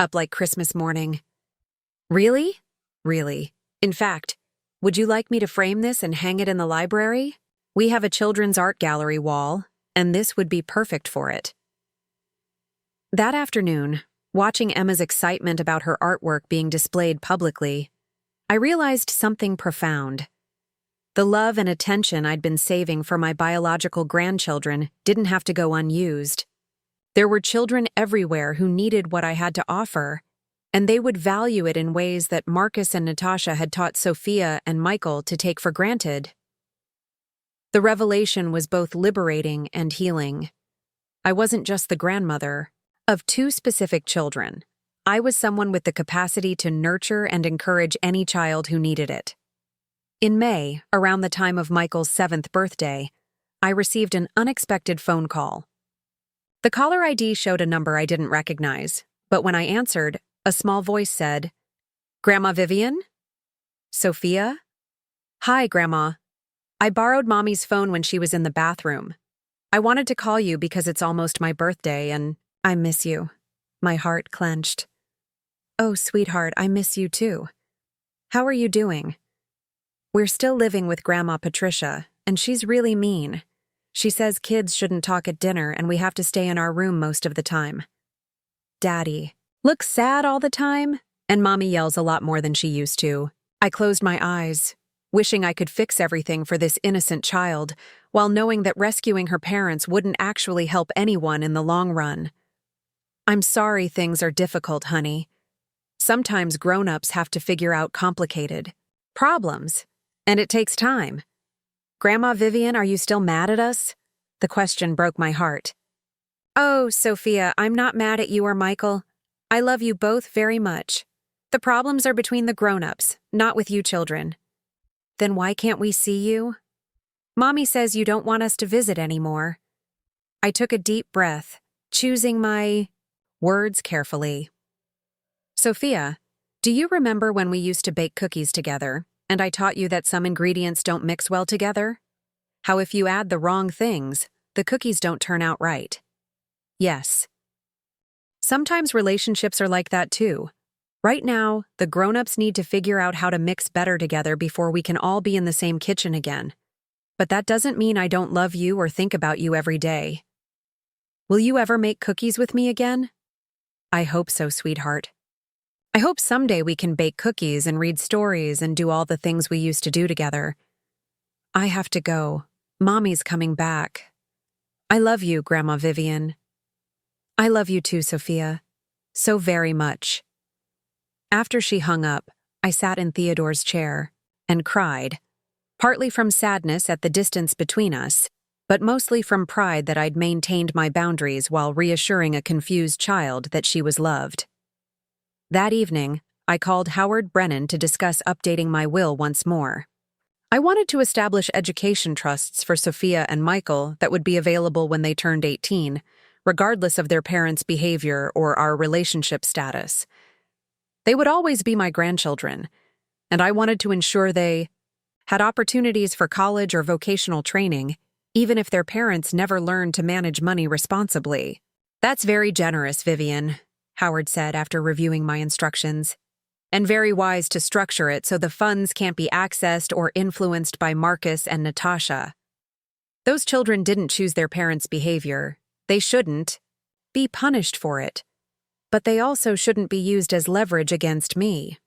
Speaker 1: up like Christmas morning. "Really? Really. In fact, would you like me to frame this and hang it in the library? We have a children's art gallery wall, and this would be perfect for it." That afternoon, watching Emma's excitement about her artwork being displayed publicly, I realized something profound. The love and attention I'd been saving for my biological grandchildren didn't have to go unused. There were children everywhere who needed what I had to offer, and they would value it in ways that Marcus and Natasha had taught Sophia and Michael to take for granted. The revelation was both liberating and healing. I wasn't just the grandmother of 2 specific children. I was someone with the capacity to nurture and encourage any child who needed it. In May, around the time of Michael's 7th birthday, I received an unexpected phone call. The caller ID showed a number I didn't recognize, but when I answered, a small voice said, "Grandma Vivian? Sophia? Hi, Grandma. I borrowed Mommy's phone when she was in the bathroom. I wanted to call you because it's almost my birthday and I miss you." My heart clenched. "Oh, sweetheart, I miss you too. How are you doing?" "We're still living with Grandma Patricia, and she's really mean. She says kids shouldn't talk at dinner and we have to stay in our room most of the time. Daddy looks sad all the time, and Mommy yells a lot more than she used to." I closed my eyes, wishing I could fix everything for this innocent child, while knowing that rescuing her parents wouldn't actually help anyone in the long run. "I'm sorry things are difficult, honey. Sometimes grown-ups have to figure out complicated problems, and it takes time. Grandma Vivian, are you still mad at us?" The question broke my heart. "Oh, Sophia, I'm not mad at you or Michael. I love you both very much. The problems are between the grown-ups, not with you children." "Then why can't we see you?" "Mommy says you don't want us to visit anymore." I took a deep breath, choosing my words carefully. "Sophia, do you remember when we used to bake cookies together, and I taught you that some ingredients don't mix well together? How if you add the wrong things, the cookies don't turn out right?" "Yes. Sometimes relationships are like that too. Right now, the grown-ups need to figure out how to mix better together before we can all be in the same kitchen again. But that doesn't mean I don't love you or think about you every day. Will you ever make cookies with me again?" "I hope so, sweetheart. I hope someday we can bake cookies and read stories and do all the things we used to do together. I have to go. Mommy's coming back. I love you, Grandma Vivian." "I love you too, Sophia. So very much." After she hung up, I sat in Theodore's chair and cried, partly from sadness at the distance between us, but mostly from pride that I'd maintained my boundaries while reassuring a confused child that she was loved. That evening, I called Howard Brennan to discuss updating my will once more. I wanted to establish education trusts for Sophia and Michael that would be available when they turned 18, regardless of their parents' behavior or our relationship status. They would always be my grandchildren, and I wanted to ensure they had opportunities for college or vocational training, even if their parents never learned to manage money responsibly. "That's very generous, Vivian," Howard said after reviewing my instructions, "and very wise to structure it so the funds can't be accessed or influenced by Marcus and Natasha. Those children didn't choose their parents' behavior. They shouldn't be punished for it. But they also shouldn't be used as leverage against me."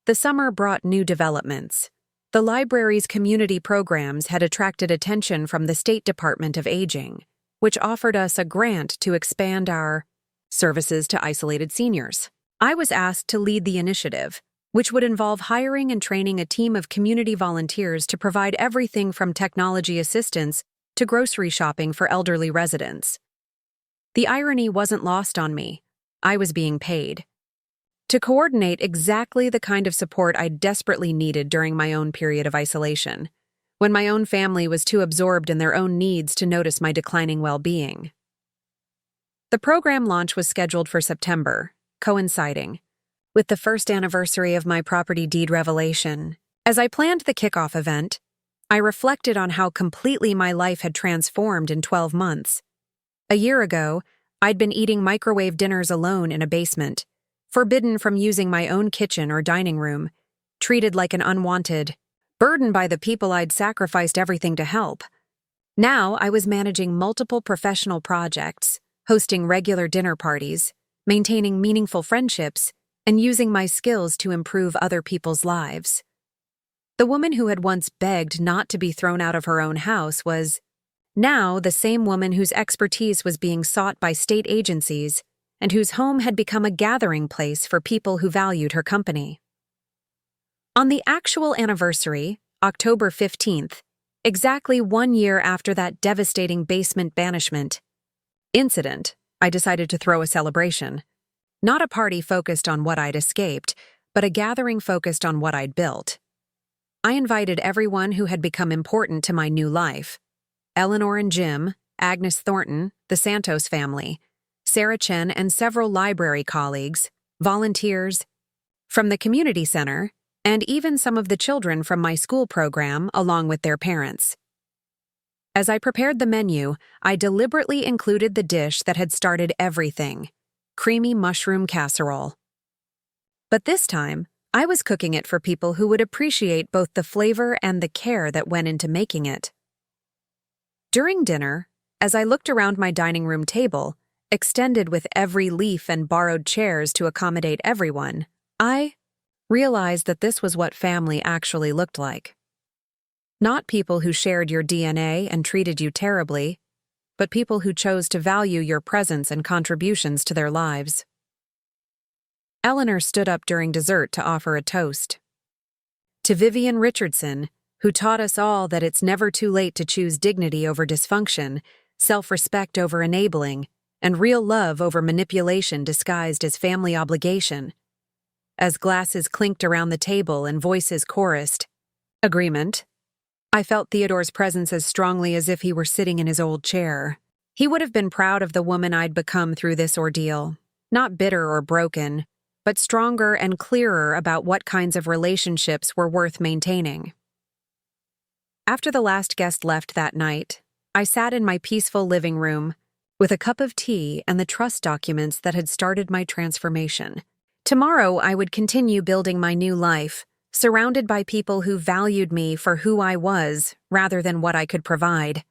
Speaker 1: The summer brought new developments. The library's community programs had attracted attention from the State Department of Aging, which offered us a grant to expand our services to isolated seniors. I was asked to lead the initiative, which would involve hiring and training a team of community volunteers to provide everything from technology assistance to grocery shopping for elderly residents. The irony wasn't lost on me. I was being paid to coordinate exactly the kind of support I desperately needed during my own period of isolation, when my own family was too absorbed in their own needs to notice my declining well-being. The program launch was scheduled for September, coinciding with the first anniversary of my property deed revelation. As I planned the kickoff event, I reflected on how completely my life had transformed in 12 months. A year ago, I'd been eating microwave dinners alone in a basement, forbidden from using my own kitchen or dining room, treated like an unwanted, burdened by the people I'd sacrificed everything to help. Now I was managing multiple professional projects, hosting regular dinner parties, maintaining meaningful friendships, and using my skills to improve other people's lives. The woman who had once begged not to be thrown out of her own house was now the same woman whose expertise was being sought by state agencies and whose home had become a gathering place for people who valued her company. On the actual anniversary, October 15th, exactly 1 year after that devastating basement banishment incident, I decided to throw a celebration. Not a party focused on what I'd escaped, but a gathering focused on what I'd built. I invited everyone who had become important to my new life: Eleanor and Jim, Agnes Thornton, the Santos family, Sarah Chen, and several library colleagues, volunteers from the community center, and even some of the children from my school program along with their parents. As I prepared the menu, I deliberately included the dish that had started everything: creamy mushroom casserole. But this time, I was cooking it for people who would appreciate both the flavor and the care that went into making it. During dinner, as I looked around my dining room table, extended with every leaf and borrowed chairs to accommodate everyone, I realized that this was what family actually looked like. Not people who shared your DNA and treated you terribly, but people who chose to value your presence and contributions to their lives. Eleanor stood up during dessert to offer a toast. To Vivian Richardson, who taught us all that it's never too late to choose dignity over dysfunction, self-respect over enabling, and real love over manipulation disguised as family obligation. As glasses clinked around the table and voices chorused, "Agreement," I felt Theodore's presence as strongly as if he were sitting in his old chair. He would have been proud of the woman I'd become through this ordeal, not bitter or broken, but stronger and clearer about what kinds of relationships were worth maintaining. After the last guest left that night, I sat in my peaceful living room with a cup of tea and the trust documents that had started my transformation. Tomorrow, I would continue building my new life, surrounded by people who valued me for who I was rather than what I could provide.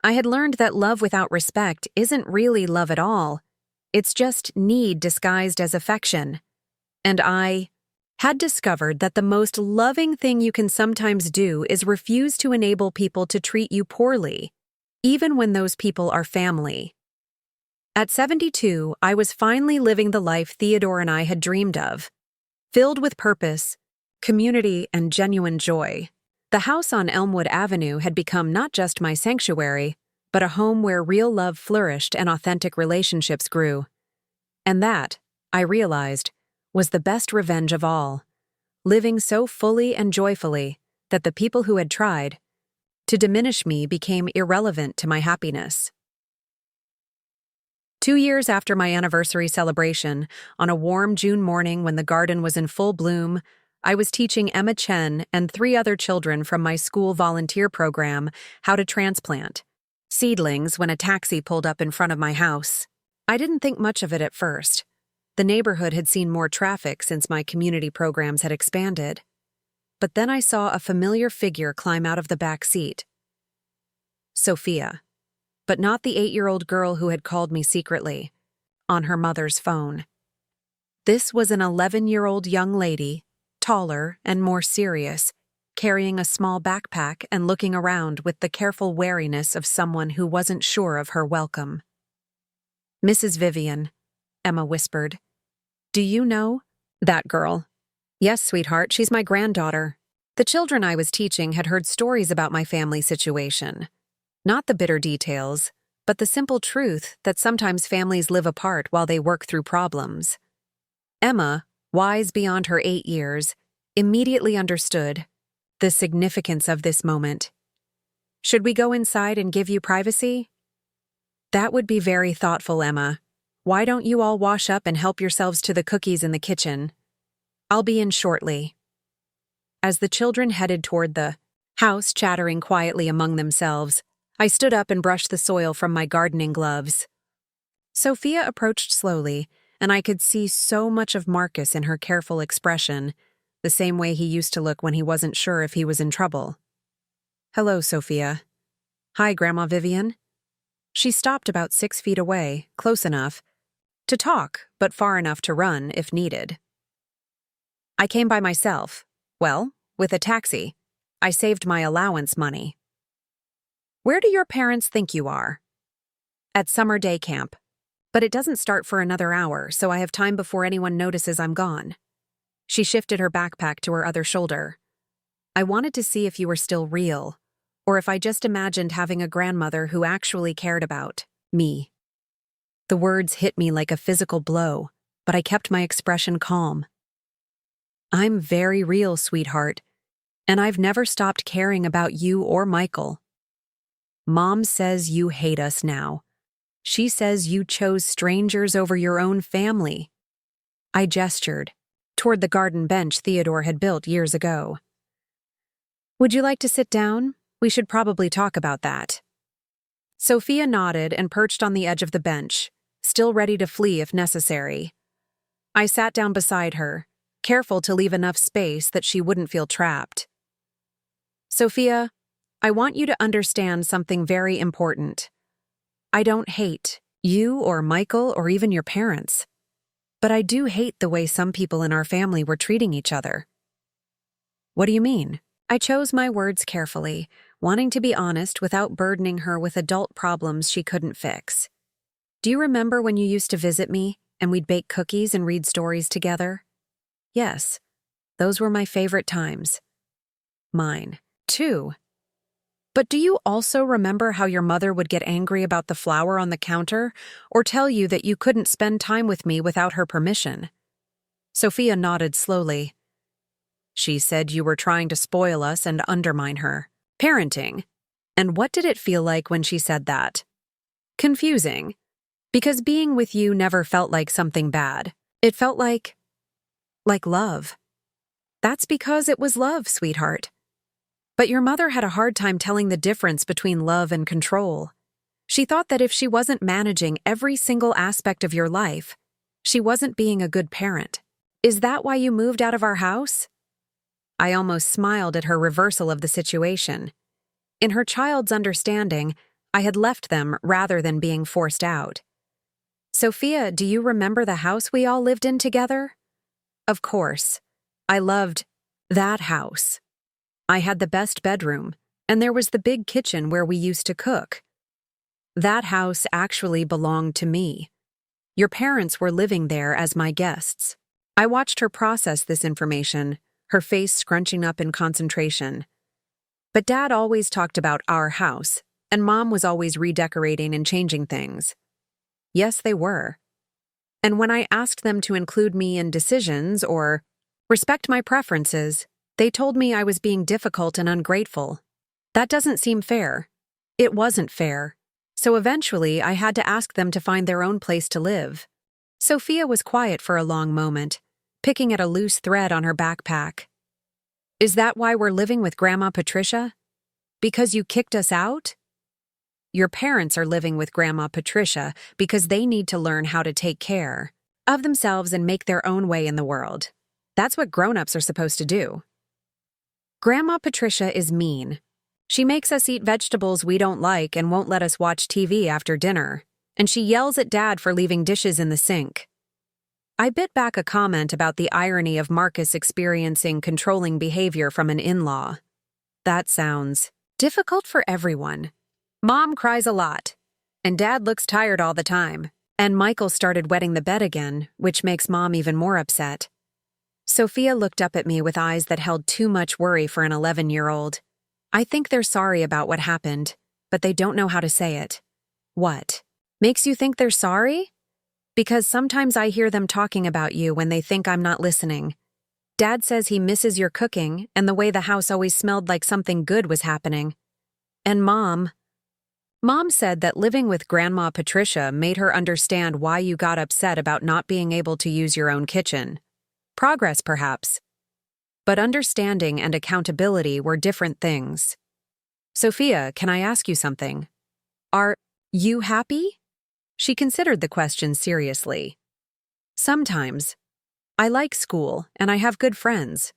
Speaker 1: I had learned that love without respect isn't really love at all. It's just need disguised as affection. And I had discovered that the most loving thing you can sometimes do is refuse to enable people to treat you poorly, even when those people are family. At 72, I was finally living the life Theodore and I had dreamed of, filled with purpose, community, and genuine joy. The house on Elmwood Avenue had become not just my sanctuary, but a home where real love flourished and authentic relationships grew. And that, I realized, was the best revenge of all, living so fully and joyfully that the people who had tried to diminish me became irrelevant to my happiness. 2 years after my anniversary celebration, on a warm June morning when the garden was in full bloom, I was teaching Emma Chen and 3 other children from my school volunteer program how to transplant seedlings when a taxi pulled up in front of my house. I didn't think much of it at first. The neighborhood had seen more traffic since my community programs had expanded. But then I saw a familiar figure climb out of the back seat. Sophia, but not the 8-year-old girl who had called me secretly, on her mother's phone. This was an 11-year-old young lady, taller and more serious, carrying a small backpack and looking around with the careful wariness of someone who wasn't sure of her welcome. "Mrs. Vivian," Emma whispered. "Do you know that girl?" "Yes, sweetheart, she's my granddaughter." The children I was teaching had heard stories about my family situation. Not the bitter details, but the simple truth that sometimes families live apart while they work through problems. Emma, wise beyond her 8 years, immediately understood the significance of this moment. "Should we go inside and give you privacy?" "That would be very thoughtful, Emma. Why don't you all wash up and help yourselves to the cookies in the kitchen? I'll be in shortly." As the children headed toward the house, chattering quietly among themselves, I stood up and brushed the soil from my gardening gloves. Sophia approached slowly, and I could see so much of Marcus in her careful expression, the same way he used to look when he wasn't sure if he was in trouble. "Hello, Sophia." "Hi, Grandma Vivian." She stopped about 6 feet away, close enough to talk, but far enough to run if needed. "I came by myself. Well, with a taxi. I saved my allowance money." "Where do your parents think you are?" "At summer day camp. But it doesn't start for another hour, so I have time before anyone notices I'm gone." She shifted her backpack to her other shoulder. "I wanted to see if you were still real, or if I just imagined having a grandmother who actually cared about me." The words hit me like a physical blow, but I kept my expression calm. "I'm very real, sweetheart. And I've never stopped caring about you or Michael. Mom says you hate us now. She says you chose strangers over your own family. I gestured toward the garden bench Theodore had built years ago. Would you like to sit down? We should probably talk about that. Sophia nodded and perched on the edge of the bench, still ready to flee if necessary. I sat down beside her, careful to leave enough space that she wouldn't feel trapped. Sophia, I want you to understand something very important. I don't hate you or Michael or even your parents, but I do hate the way some people in our family were treating each other. What do you mean? I chose my words carefully, wanting to be honest without burdening her with adult problems she couldn't fix. Do you remember when you used to visit me and we'd bake cookies and read stories together? Yes, those were my favorite times. Mine, too. But do you also remember how your mother would get angry about the flour on the counter or tell you that you couldn't spend time with me without her permission? Sophia nodded slowly. She said you were trying to spoil us and undermine her. Parenting. And what did it feel like when she said that? Confusing. Because being with you never felt like something bad. It felt like love. That's because it was love, sweetheart. But your mother had a hard time telling the difference between love and control. She thought that if she wasn't managing every single aspect of your life, she wasn't being a good parent. Is that why you moved out of our house? I almost smiled at her reversal of the situation. In her child's understanding, I had left them rather than being forced out. Sophia, do you remember the house we all lived in together? Of course. I loved that house. I had the best bedroom, and there was the big kitchen where we used to cook. That house actually belonged to me. Your parents were living there as my guests. I watched her process this information, her face scrunching up in concentration. But Dad always talked about our house, and Mom was always redecorating and changing things. Yes, they were. And when I asked them to include me in decisions or respect my preferences, they told me I was being difficult and ungrateful. That doesn't seem fair. It wasn't fair. So eventually, I had to ask them to find their own place to live. Sophia was quiet for a long moment, picking at a loose thread on her backpack. Is that why we're living with Grandma Patricia? Because you kicked us out? Your parents are living with Grandma Patricia because they need to learn how to take care of themselves and make their own way in the world. That's what grown-ups are supposed to do. Grandma Patricia is mean. She makes us eat vegetables we don't like and won't let us watch TV after dinner, and she yells at Dad for leaving dishes in the sink. I bit back a comment about the irony of Marcus experiencing controlling behavior from an in-law. That sounds difficult for everyone. Mom cries a lot, and Dad looks tired all the time, and Michael started wetting the bed again, which makes Mom even more upset. Sophia looked up at me with eyes that held too much worry for an 11-year-old. I think they're sorry about what happened, but they don't know how to say it. What? Makes you think they're sorry? Because sometimes I hear them talking about you when they think I'm not listening. Dad says he misses your cooking and the way the house always smelled like something good was happening. And Mom said that living with Grandma Patricia made her understand why you got upset about not being able to use your own kitchen. Progress, perhaps. But understanding and accountability were different things. Sophia, can I ask you something? Are you happy? She considered the question seriously. Sometimes. I like school, and I have good friends.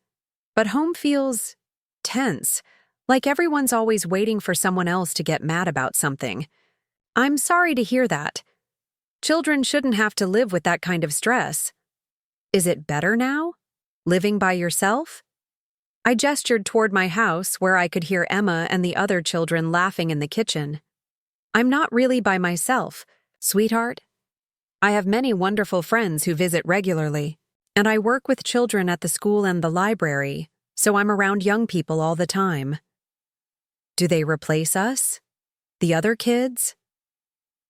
Speaker 1: But home feels tense, like everyone's always waiting for someone else to get mad about something. I'm sorry to hear that. Children shouldn't have to live with that kind of stress. Is it better now? Living by yourself? I gestured toward my house where I could hear Emma and the other children laughing in the kitchen. I'm not really by myself, sweetheart. I have many wonderful friends who visit regularly, and I work with children at the school and the library, so I'm around young people all the time. Do they replace us? The other kids?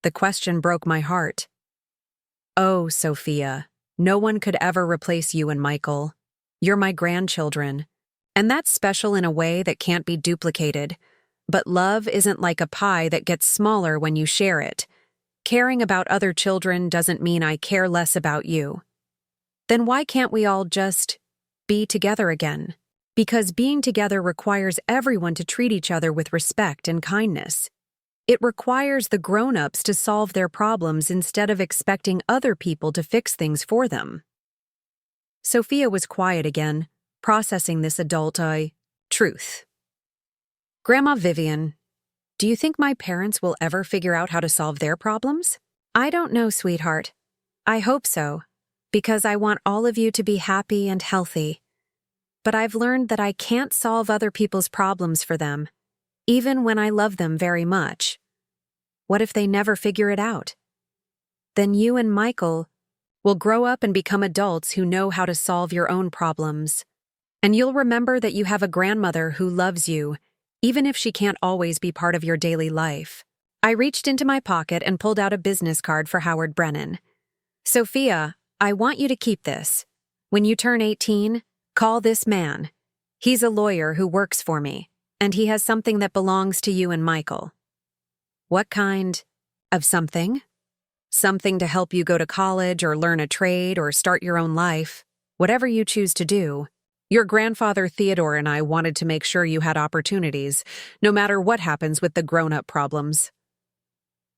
Speaker 1: The question broke my heart. Oh, Sophia, no one could ever replace you and Michael. You're my grandchildren, And that's special in a way that can't be duplicated. But love isn't like a pie that gets smaller when you share it. Caring about other children doesn't mean I care less about you. Then why can't we all just be together again? Because being together requires everyone to treat each other with respect and kindness. It requires the grown-ups to solve their problems instead of expecting other people to fix things for them. Sophia was quiet again, processing this adult truth. Grandma Vivian, do you think my parents will ever figure out how to solve their problems? I don't know, sweetheart. I hope so, because I want all of you to be happy and healthy. But I've learned that I can't solve other people's problems for them, even when I love them very much. What if they never figure it out? Then you and Michael will grow up and become adults who know how to solve your own problems. And you'll remember that you have a grandmother who loves you, even if she can't always be part of your daily life. I reached into my pocket and pulled out a business card for Howard Brennan. Sophia, I want you to keep this. When you turn 18, call this man. He's a lawyer who works for me, and he has something that belongs to you and Michael. What kind of something? Something to help you go to college or learn a trade or start your own life, whatever you choose to do. Your grandfather Theodore and I wanted to make sure you had opportunities, no matter what happens with the grown-up problems.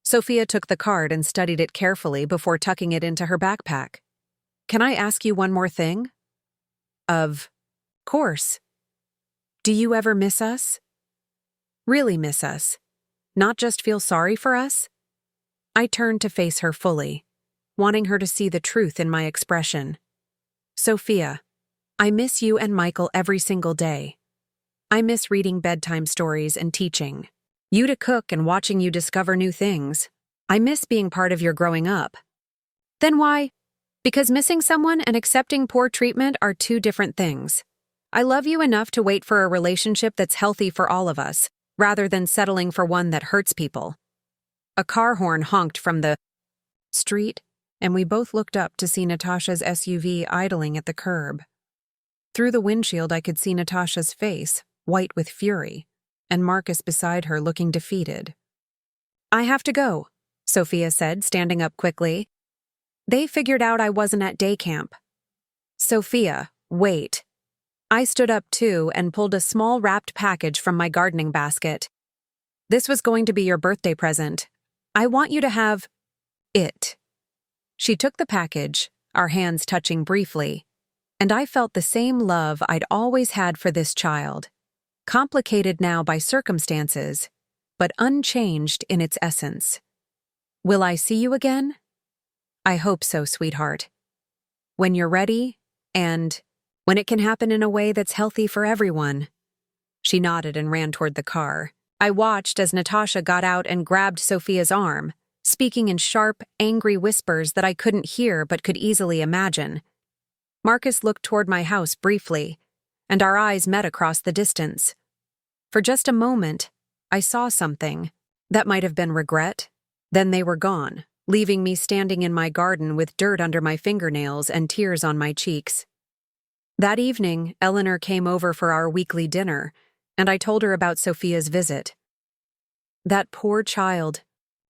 Speaker 1: Sophia took the card and studied it carefully before tucking it into her backpack. Can I ask you one more thing? Of course. Do you ever miss us? Really miss us? Not just feel sorry for us? I turned to face her fully, wanting her to see the truth in my expression. Sophia, I miss you and Michael every single day. I miss reading bedtime stories and teaching. You to cook and watching you discover new things. I miss being part of your growing up. Then why? Because missing someone and accepting poor treatment are two different things. I love you enough to wait for a relationship that's healthy for all of us, rather than settling for one that hurts people. A car horn honked from the street, and we both looked up to see Natasha's SUV idling at the curb. Through the windshield, I could see Natasha's face, white with fury, and Marcus beside her looking defeated. I have to go, Sophia said, standing up quickly. They figured out I wasn't at day camp. Sophia, wait. I stood up too and pulled a small wrapped package from my gardening basket. This was going to be your birthday present. I want you to have it. She took the package, our hands touching briefly, and I felt the same love I'd always had for this child, complicated now by circumstances, but unchanged in its essence. Will I see you again? I hope so, sweetheart. When you're ready, and when it can happen in a way that's healthy for everyone. She nodded and ran toward the car. I watched as Natasha got out and grabbed Sophia's arm, speaking in sharp, angry whispers that I couldn't hear but could easily imagine. Marcus looked toward my house briefly, and our eyes met across the distance. For just a moment, I saw something that might have been regret. Then they were gone, leaving me standing in my garden with dirt under my fingernails and tears on my cheeks. That evening, Eleanor came over for our weekly dinner, and I told her about Sophia's visit. That poor child,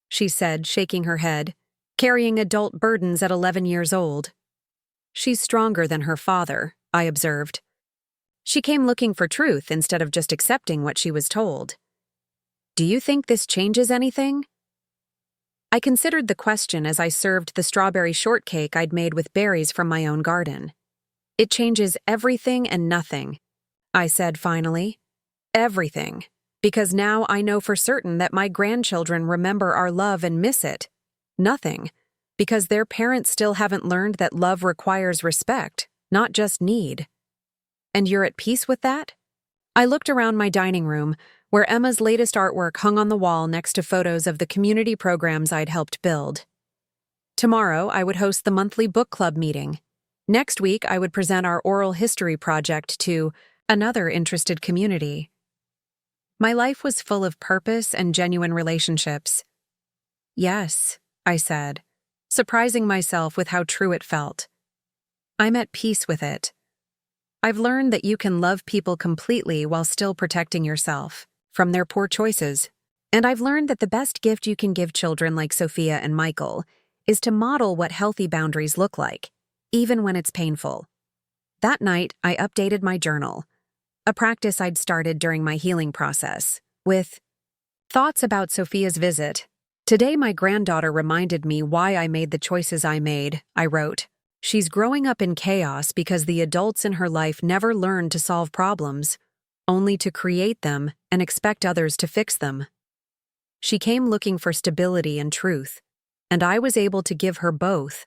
Speaker 1: she said, shaking her head, carrying adult burdens at 11 years old. She's stronger than her father, I observed. She came looking for truth instead of just accepting what she was told. Do you think this changes anything? I considered the question as I served the strawberry shortcake I'd made with berries from my own garden. It changes everything and nothing, I said finally. Everything, because now I know for certain that my grandchildren remember our love and miss it. Nothing, because their parents still haven't learned that love requires respect, not just need. And you're at peace with that? I looked around my dining room, where Emma's latest artwork hung on the wall next to photos of the community programs I'd helped build. Tomorrow, I would host the monthly book club meeting. Next week, I would present our oral history project to another interested community. My life was full of purpose and genuine relationships. Yes, I said, surprising myself with how true it felt. I'm at peace with it. I've learned that you can love people completely while still protecting yourself from their poor choices. And I've learned that the best gift you can give children like Sophia and Michael is to model what healthy boundaries look like, even when it's painful. That night, I updated my journal, a practice I'd started during my healing process, with thoughts about Sophia's visit. Today, my granddaughter reminded me why I made the choices I made, I wrote. She's growing up in chaos because the adults in her life never learned to solve problems, only to create them and expect others to fix them. She came looking for stability and truth, and I was able to give her both,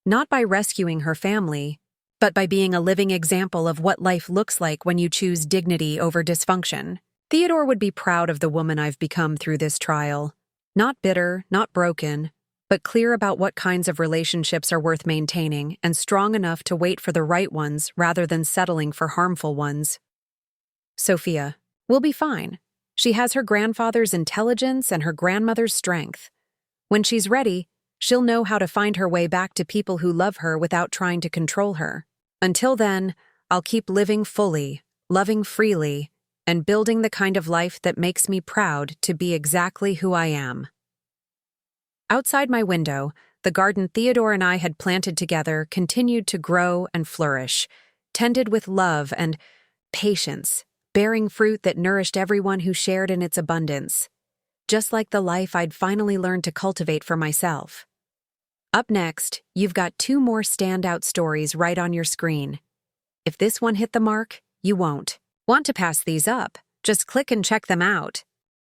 Speaker 1: not by rescuing her family, but by being a living example of what life looks like when you choose dignity over dysfunction. Theodore would be proud of the woman I've become through this trial. Not bitter, not broken, but clear about what kinds of relationships are worth maintaining and strong enough to wait for the right ones rather than settling for harmful ones. Sophia will be fine. She has her grandfather's intelligence and her grandmother's strength. When she's ready, she'll know how to find her way back to people who love her without trying to control her. Until then, I'll keep living fully, loving freely, and building the kind of life that makes me proud to be exactly who I am. Outside my window, the garden Theodore and I had planted together continued to grow and flourish, tended with love and patience, bearing fruit that nourished everyone who shared in its abundance, just like the life I'd finally learned to cultivate for myself. Up next, you've got 2 more standout stories right on your screen. If this one hit the mark, you won't want to pass these up. Just click and check them out.